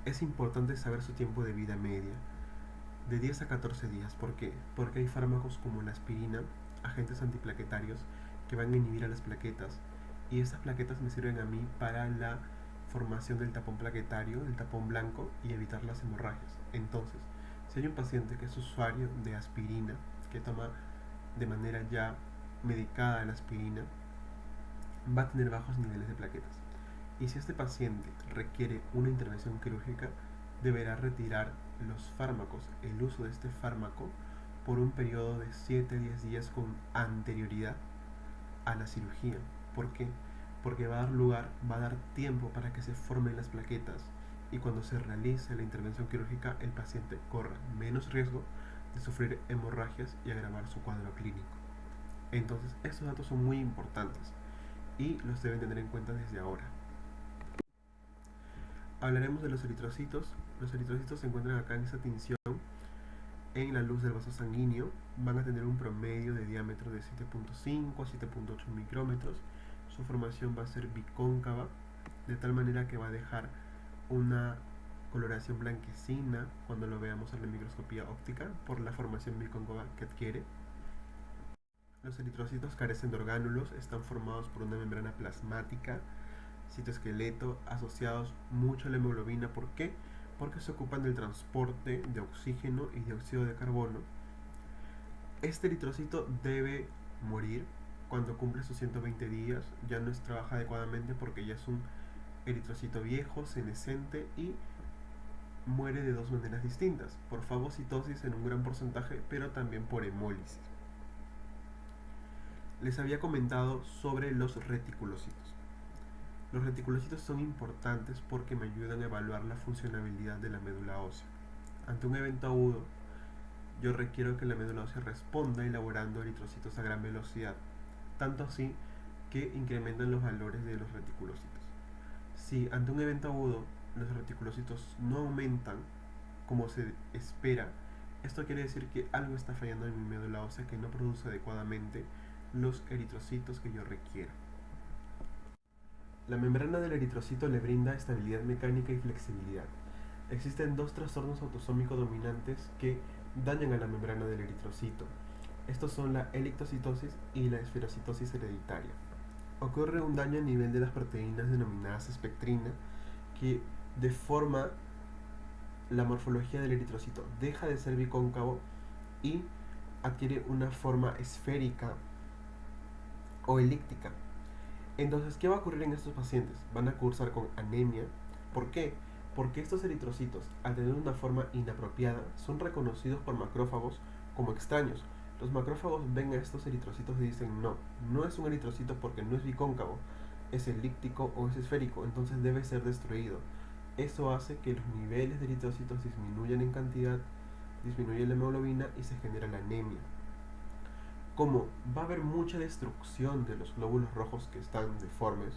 es importante saber su tiempo de vida media, de 10 a 14 días. ¿Por qué? Porque hay fármacos como la aspirina, agentes antiplaquetarios, que van a inhibir a las plaquetas, y estas plaquetas me sirven a mí para la formación del tapón plaquetario, el tapón blanco, y evitar las hemorragias. Entonces, si hay un paciente que es usuario de aspirina, que toma de manera ya medicada la aspirina, va a tener bajos niveles de plaquetas. Y si este paciente requiere una intervención quirúrgica, deberá retirar los fármacos, el uso de este fármaco, por un periodo de 7 a 10 días con anterioridad a la cirugía. ¿Por qué? Porque va a dar tiempo para que se formen las plaquetas, y cuando se realice la intervención quirúrgica el paciente corra menos riesgo de sufrir hemorragias y agravar su cuadro clínico. Entonces, estos datos son muy importantes y los deben tener en cuenta desde ahora. Hablaremos de los eritrocitos. Los eritrocitos se encuentran acá en esta tinción en la luz del vaso sanguíneo. Van a tener un promedio de diámetro de 7.5 a 7.8 micrómetros. Su formación va a ser bicóncava, de tal manera que va a dejar una coloración blanquecina cuando lo veamos en la microscopía óptica por la formación bicóncava que adquiere. Los eritrocitos carecen de orgánulos, están formados por una membrana plasmática, citoesqueleto, asociados mucho a la hemoglobina. ¿Por qué? Porque se ocupan del transporte de oxígeno y dióxido de carbono. Este eritrocito debe morir cuando cumple sus 120 días, ya no trabaja adecuadamente porque ya es un eritrocito viejo, senescente, y muere de dos maneras distintas: por fagocitosis en un gran porcentaje, pero también por hemólisis. Les había comentado sobre los reticulocitos. Los reticulocitos son importantes porque me ayudan a evaluar la funcionabilidad de la médula ósea. Ante un evento agudo, yo requiero que la médula ósea responda elaborando eritrocitos a gran velocidad, tanto así que incrementan los valores de los reticulocitos. Si ante un evento agudo los reticulocitos no aumentan como se espera, esto quiere decir que algo está fallando en mi médula ósea, que no produce adecuadamente los eritrocitos que yo requiero. La membrana del eritrocito le brinda estabilidad mecánica y flexibilidad. Existen dos trastornos autosómicos dominantes que dañan a la membrana del eritrocito. Estos son la elictocitosis y la esferocitosis hereditaria. Ocurre un daño a nivel de las proteínas denominadas espectrina, que deforma la morfología del eritrocito, deja de ser bicóncavo y adquiere una forma esférica o elíptica. Entonces, ¿qué va a ocurrir en estos pacientes? Van a cursar con anemia. ¿Por qué? Porque estos eritrocitos, al tener una forma inapropiada, son reconocidos por macrófagos como extraños. Los macrófagos ven a estos eritrocitos y dicen: no, no es un eritrocito porque no es bicóncavo, es elíptico o es esférico, entonces debe ser destruido. Eso hace que los niveles de eritrocitos disminuyan en cantidad, disminuye la hemoglobina y se genera la anemia. Como va a haber mucha destrucción de los glóbulos rojos que están deformes,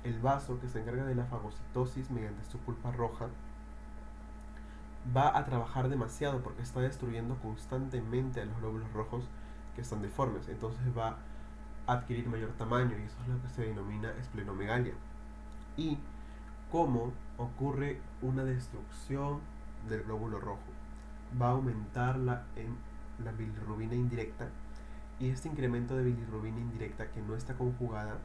el vaso que se encarga de la fagocitosis mediante su pulpa roja va a trabajar demasiado porque está destruyendo constantemente a los glóbulos rojos que están deformes. Entonces va a adquirir mayor tamaño, y eso es lo que se denomina esplenomegalia. Y como ocurre una destrucción del glóbulo rojo, va a aumentar la bilirrubina indirecta, y este incremento de bilirrubina indirecta que no está conjugada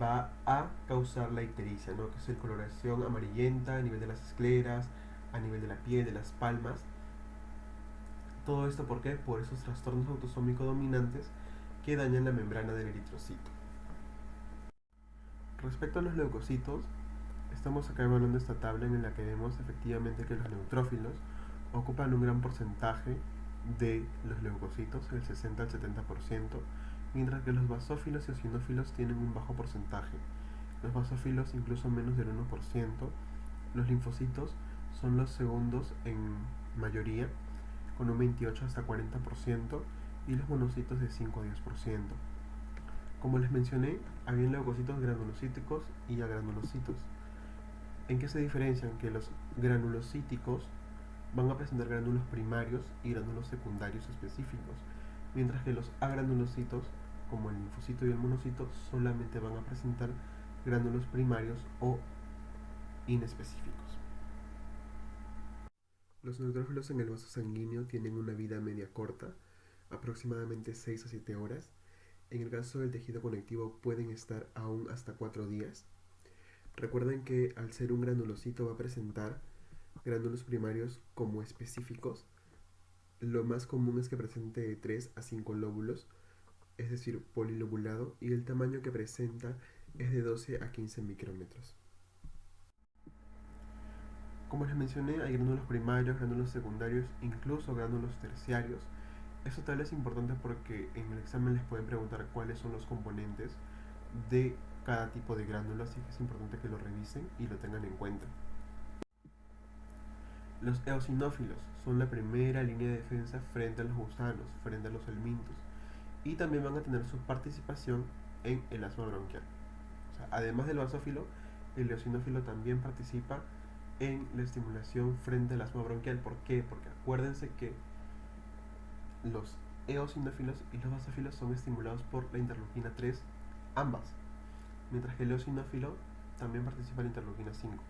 va a causar la ictericia, ¿no? Que es la coloración amarillenta a nivel de las escleras, a nivel de la piel, de las palmas. Todo esto, ¿por qué? Por esos trastornos autosómicos dominantes que dañan la membrana del eritrocito. Respecto a los leucocitos, estamos acá evaluando esta tabla en la que vemos efectivamente que los neutrófilos ocupan un gran porcentaje de los leucocitos, el 60 al 70%, mientras que los basófilos y eosinófilos tienen un bajo porcentaje. Los basófilos incluso menos del 1%, Los linfocitos son los segundos en mayoría, con un 28 hasta 40%, y los monocitos de 5 a 10%. Como les mencioné, hay leucocitos granulocíticos y agranulocitos. ¿En qué se diferencian? Que los granulocíticos van a presentar gránulos primarios y gránulos secundarios específicos, mientras que los agranulocitos, como el linfocito y el monocito, solamente van a presentar gránulos primarios o inespecíficos. Los neutrófilos en el vaso sanguíneo tienen una vida media corta, aproximadamente 6 a 7 horas. En el caso del tejido conectivo pueden estar aún hasta 4 días. Recuerden que al ser un granulocito va a presentar gránulos primarios como específicos. Lo más común es que presente de 3 a 5 lóbulos, es decir, polilobulado, y el tamaño que presenta es de 12 a 15 micrómetros. Como les mencioné, hay gránulos primarios, gránulos secundarios, incluso gránulos terciarios. Esto tal es importante porque en el examen les pueden preguntar cuáles son los componentes de cada tipo de gránulo, así que es importante que lo revisen y lo tengan en cuenta. Los eosinófilos son la primera línea de defensa frente a los gusanos, frente a los helmintos, y también van a tener su participación en el asma bronquial. O sea, además del basófilo, el eosinófilo también participa en la estimulación frente al asma bronquial. ¿Por qué? Porque acuérdense que los eosinófilos y los basófilos son estimulados por la interleuquina 3, ambas, mientras que el eosinófilo también participa en la interleuquina 5,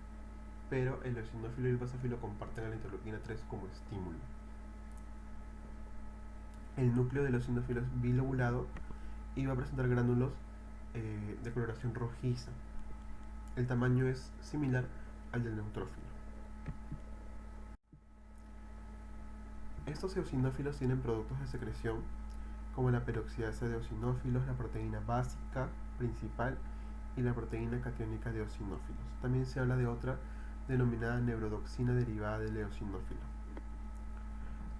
pero el eosinófilo y el basófilo comparten a la interleuquina 3 como estímulo. El núcleo del eosinófilo es bilobulado y va a presentar gránulos de coloración rojiza. El tamaño es similar al del neutrófilo. Estos eosinófilos tienen productos de secreción como la peroxidasa de eosinófilos, la proteína básica principal y la proteína catiónica de eosinófilos. También se habla de otra denominada neurotoxina derivada del eosinófilo.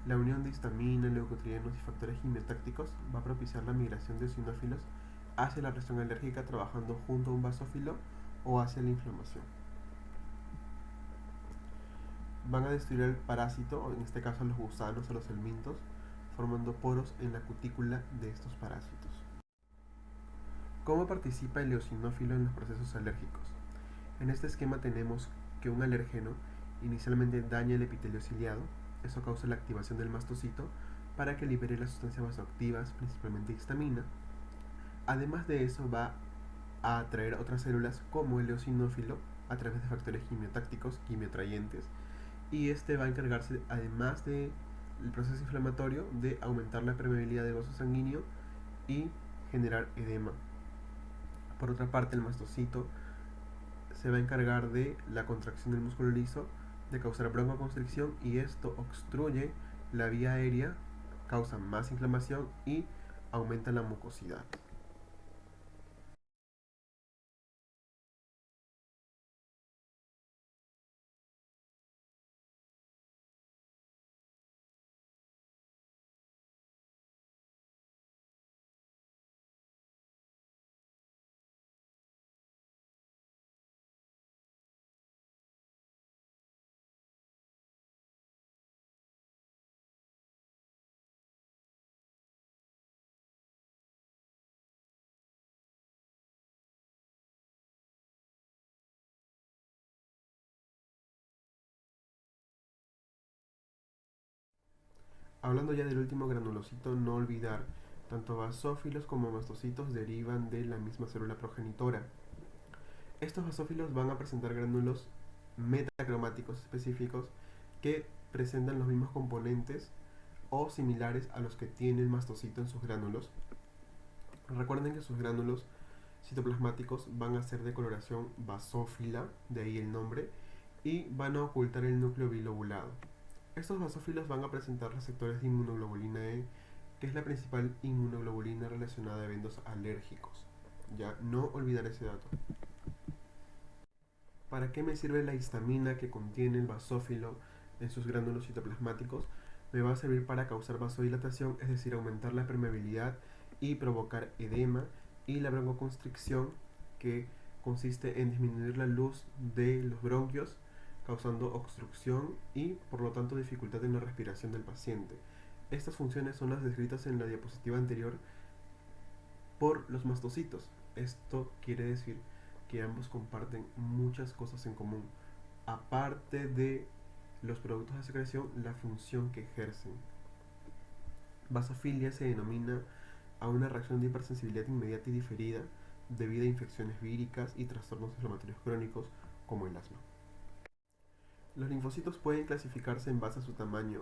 La unión de histamina, leucotrienos y factores quimiotácticos va a propiciar la migración de eosinófilos hacia la reacción alérgica trabajando junto a un basófilo o hacia la inflamación. Van a destruir el parásito, en este caso a los gusanos o los helmintos, formando poros en la cutícula de estos parásitos. ¿Cómo participa el eosinófilo en los procesos alérgicos? En este esquema tenemos que un alérgeno inicialmente daña el epitelio ciliado. Eso causa la activación del mastocito para que libere las sustancias vasoactivas, principalmente histamina. Además de eso, va a atraer otras células como el eosinófilo a través de factores quimiotácticos, quimiotrayentes, y este va a encargarse, además del proceso inflamatorio, de aumentar la permeabilidad del vaso sanguíneo y generar edema. Por otra parte, el mastocito se va a encargar de la contracción del músculo liso, de causar broncoconstricción, y esto obstruye la vía aérea, causa más inflamación y aumenta la mucosidad. Hablando ya del último granulocito, no olvidar, tanto basófilos como mastocitos derivan de la misma célula progenitora. Estos basófilos van a presentar gránulos metacromáticos específicos que presentan los mismos componentes o similares a los que tiene el mastocito en sus gránulos. Recuerden que sus gránulos citoplasmáticos van a ser de coloración basófila, de ahí el nombre, y van a ocultar el núcleo bilobulado. Estos basófilos van a presentar receptores de inmunoglobulina E, que es la principal inmunoglobulina relacionada a eventos alérgicos. Ya, no olvidar ese dato. ¿Para qué me sirve la histamina que contiene el basófilo en sus gránulos citoplasmáticos? Me va a servir para causar vasodilatación, es decir, aumentar la permeabilidad y provocar edema, y la broncoconstricción, que consiste en disminuir la luz de los bronquios causando obstrucción y por lo tanto dificultad en la respiración del paciente. Estas funciones son las descritas en la diapositiva anterior por los mastocitos. Esto quiere decir que ambos comparten muchas cosas en común, aparte de los productos de secreción, la función que ejercen. Basofilia se denomina a una reacción de hipersensibilidad inmediata y diferida debido a infecciones víricas y trastornos inflamatorios crónicos como el asma. Los linfocitos pueden clasificarse en base a su tamaño.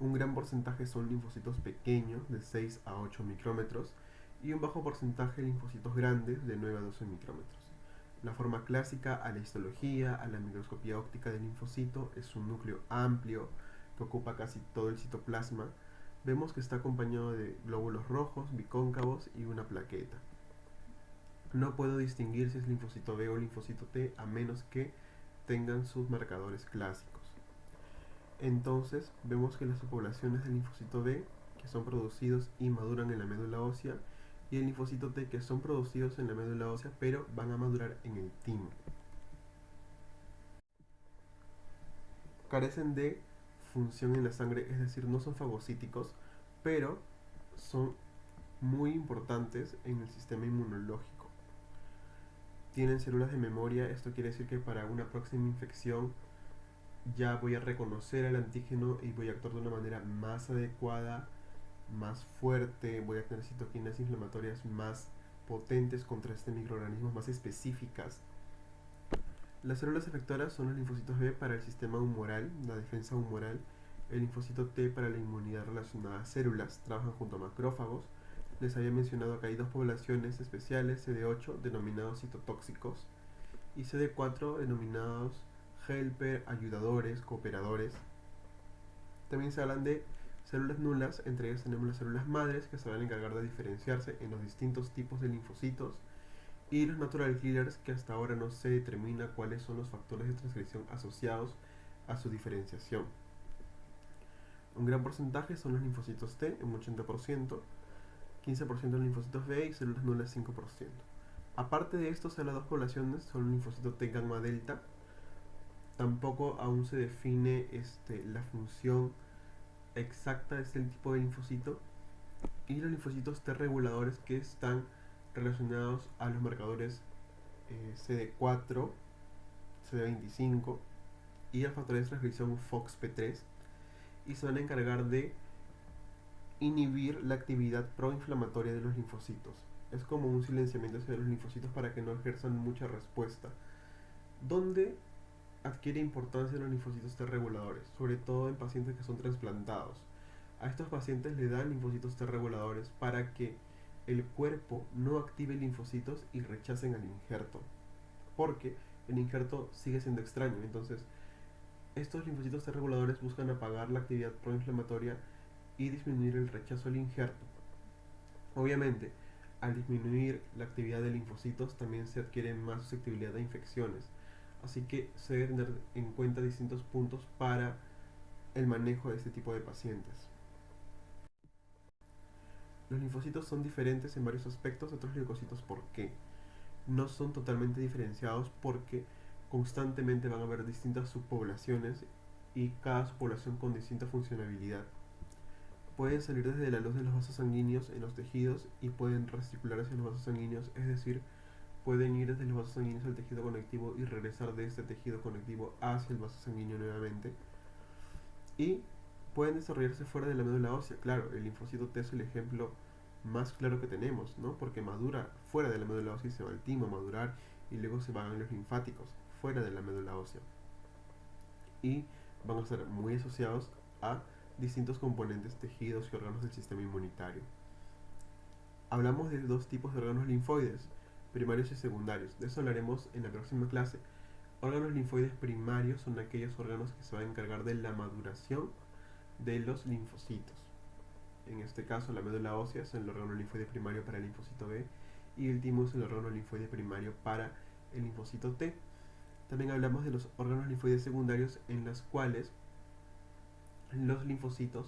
Un gran porcentaje son linfocitos pequeños de 6 a 8 micrómetros y un bajo porcentaje linfocitos grandes de 9 a 12 micrómetros. La forma clásica a la histología, a la microscopía óptica del linfocito es un núcleo amplio que ocupa casi todo el citoplasma. Vemos que está acompañado de glóbulos rojos, bicóncavos y una plaqueta. No puedo distinguir si es linfocito B o linfocito T a menos que tengan sus marcadores clásicos. Entonces vemos que las subpoblaciones del linfocito B, que son producidos y maduran en la médula ósea, y el linfocito T, que son producidos en la médula ósea pero van a madurar en el timo. Carecen de función en la sangre, es decir, no son fagocíticos, pero son muy importantes en el sistema inmunológico. Tienen células de memoria, esto quiere decir que para una próxima infección ya voy a reconocer el antígeno y voy a actuar de una manera más adecuada, más fuerte, voy a tener citoquinas inflamatorias más potentes contra este microorganismo, más específicas. Las células efectoras son los linfocitos B para el sistema humoral, la defensa humoral, el linfocito T para la inmunidad relacionada a células, trabajan junto a macrófagos. Les había mencionado que hay dos poblaciones especiales, CD8 denominados citotóxicos y CD4 denominados helper, ayudadores, cooperadores. También se hablan de células nulas, entre ellas tenemos las células madres que se van a encargar de diferenciarse en los distintos tipos de linfocitos y los natural killers, que hasta ahora no se determina cuáles son los factores de transcripción asociados a su diferenciación. Un gran porcentaje son los linfocitos T, un 80%, 15% de los linfocitos B y células nulas 5%. Aparte de esto, las dos poblaciones son el linfocito T gamma delta. Tampoco aún se define la función exacta de este tipo de linfocito. Y los linfocitos T reguladores, que están relacionados a los marcadores CD4, CD25 y al factor de transcripción FOXP3, y se van a encargar de inhibir la actividad proinflamatoria de los linfocitos. Es como un silenciamiento hacia los linfocitos para que no ejerzan mucha respuesta. ¿Dónde adquiere importancia los linfocitos T reguladores? Sobre todo en pacientes que son trasplantados. A estos pacientes le dan linfocitos T reguladores para que el cuerpo no active linfocitos y rechacen al injerto, porque el injerto sigue siendo extraño. Entonces estos linfocitos T reguladores buscan apagar la actividad proinflamatoria y disminuir el rechazo al injerto. Obviamente, al disminuir la actividad de linfocitos también se adquiere más susceptibilidad a infecciones, así que se deben tener en cuenta distintos puntos para el manejo de este tipo de pacientes. Los linfocitos son diferentes en varios aspectos de otros leucocitos. ¿Por qué? No son totalmente diferenciados porque constantemente van a haber distintas subpoblaciones y cada subpoblación con distinta funcionalidad. Pueden salir desde la luz de los vasos sanguíneos en los tejidos y pueden recircular hacia los vasos sanguíneos, es decir, pueden ir desde los vasos sanguíneos al tejido conectivo y regresar de este tejido conectivo hacia el vaso sanguíneo nuevamente. Y pueden desarrollarse fuera de la médula ósea. Claro, el linfocito T es el ejemplo más claro que tenemos, ¿no? Porque madura fuera de la médula ósea y se va al timo a madurar y luego se van a ganglios linfáticos fuera de la médula ósea. Y van a estar muy asociados a distintos componentes, tejidos y órganos del sistema inmunitario. Hablamos de dos tipos de órganos linfoides, primarios y secundarios. De eso hablaremos en la próxima clase. Órganos linfoides primarios son aquellos órganos que se van a encargar de la maduración de los linfocitos. En este caso, la médula ósea es el órgano linfoide primario para el linfocito B y el timo es el órgano linfoide primario para el linfocito T. También hablamos de los órganos linfoides secundarios, en los cuales los linfocitos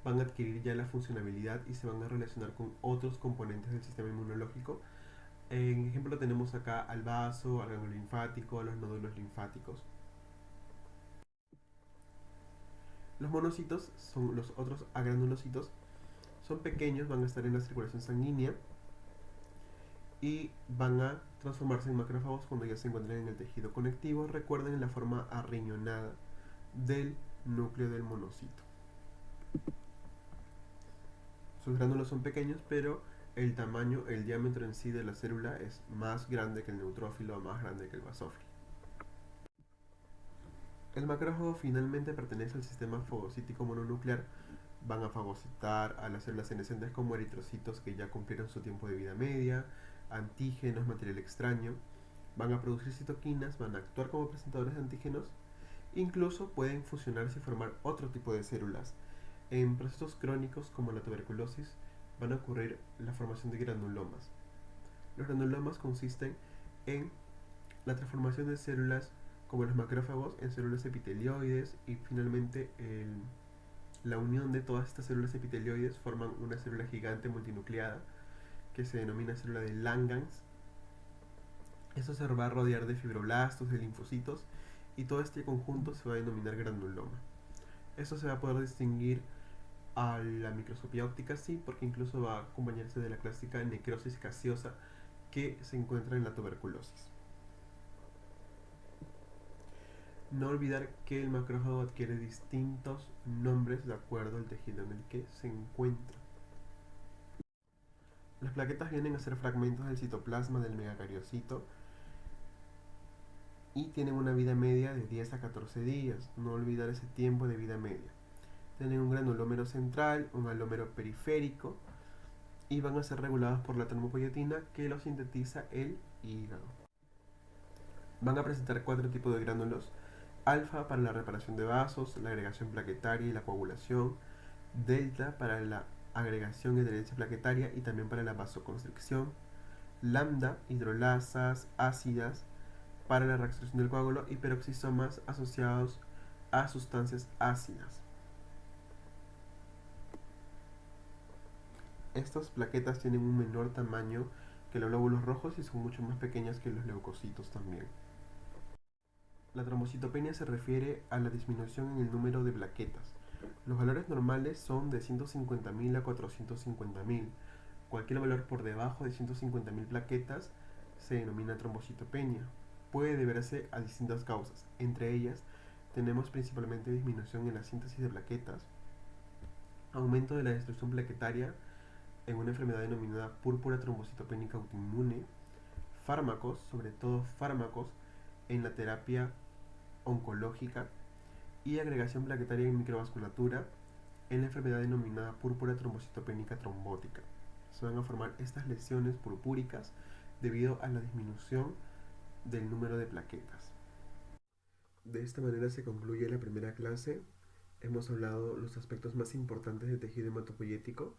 van a adquirir ya la funcionalidad y se van a relacionar con otros componentes del sistema inmunológico. En ejemplo tenemos acá al vaso, al ganglio linfático, a los nódulos linfáticos. Los monocitos son los otros agranulocitos, son pequeños, van a estar en la circulación sanguínea y van a transformarse en macrófagos cuando ya se encuentren en el tejido conectivo. Recuerden la forma arriñonada del núcleo del monocito. Sus gránulos son pequeños, pero el tamaño, el diámetro en sí de la célula es más grande que el neutrófilo, más grande que el basófilo. El macrófago finalmente pertenece al sistema fagocítico mononuclear. Van a fagocitar a las células senescentes como eritrocitos que ya cumplieron su tiempo de vida media, antígenos, material extraño. Van a producir citoquinas, van a actuar como presentadores de antígenos. Incluso pueden fusionarse y formar otro tipo de células. En procesos crónicos como la tuberculosis van a ocurrir la formación de granulomas. Los granulomas consisten en la transformación de células como los macrófagos en células epitelioides y finalmente la unión de todas estas células epitelioides forman una célula gigante multinucleada que se denomina célula de Langerhans. Esto se va a rodear de fibroblastos, de linfocitos y todo este conjunto se va a denominar granuloma. Esto se va a poder distinguir a la microscopía óptica, sí, porque incluso va a acompañarse de la clásica necrosis gaseosa que se encuentra en la tuberculosis. No olvidar que el macrófago adquiere distintos nombres de acuerdo al tejido en el que se encuentra. Las plaquetas vienen a ser fragmentos del citoplasma del megacariocito y tienen una vida media de 10 a 14 días. No olvidar ese tiempo de vida media. Tienen un granulómero central, un alómero periférico y van a ser regulados por la trombopoyetina que lo sintetiza el hígado. Van a presentar 4 tipos de gránulos: alfa para la reparación de vasos, la agregación plaquetaria y la coagulación; delta para la agregación y adherencia plaquetaria y también para la vasoconstricción; lambda, hidrolasas ácidas para la reabsorción del coágulo; y peroxisomas asociados a sustancias ácidas. Estas plaquetas tienen un menor tamaño que los glóbulos rojos y son mucho más pequeñas que los leucocitos también. La trombocitopenia se refiere a la disminución en el número de plaquetas. Los valores normales son de 150.000 a 450.000. Cualquier valor por debajo de 150.000 plaquetas se denomina trombocitopenia. Puede deberse a distintas causas. Entre ellas tenemos principalmente disminución en la síntesis de plaquetas, aumento de la destrucción plaquetaria en una enfermedad denominada púrpura trombocitopénica autoinmune, fármacos, sobre todo fármacos en la terapia oncológica, y agregación plaquetaria en microvasculatura en la enfermedad denominada púrpura trombocitopénica trombótica. Se van a formar estas lesiones purpúricas debido a la disminución del número de plaquetas. De esta manera se concluye la primera clase. Hemos hablado los aspectos más importantes del tejido hematopoyético.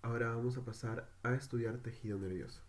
Ahora vamos a pasar a estudiar tejido nervioso.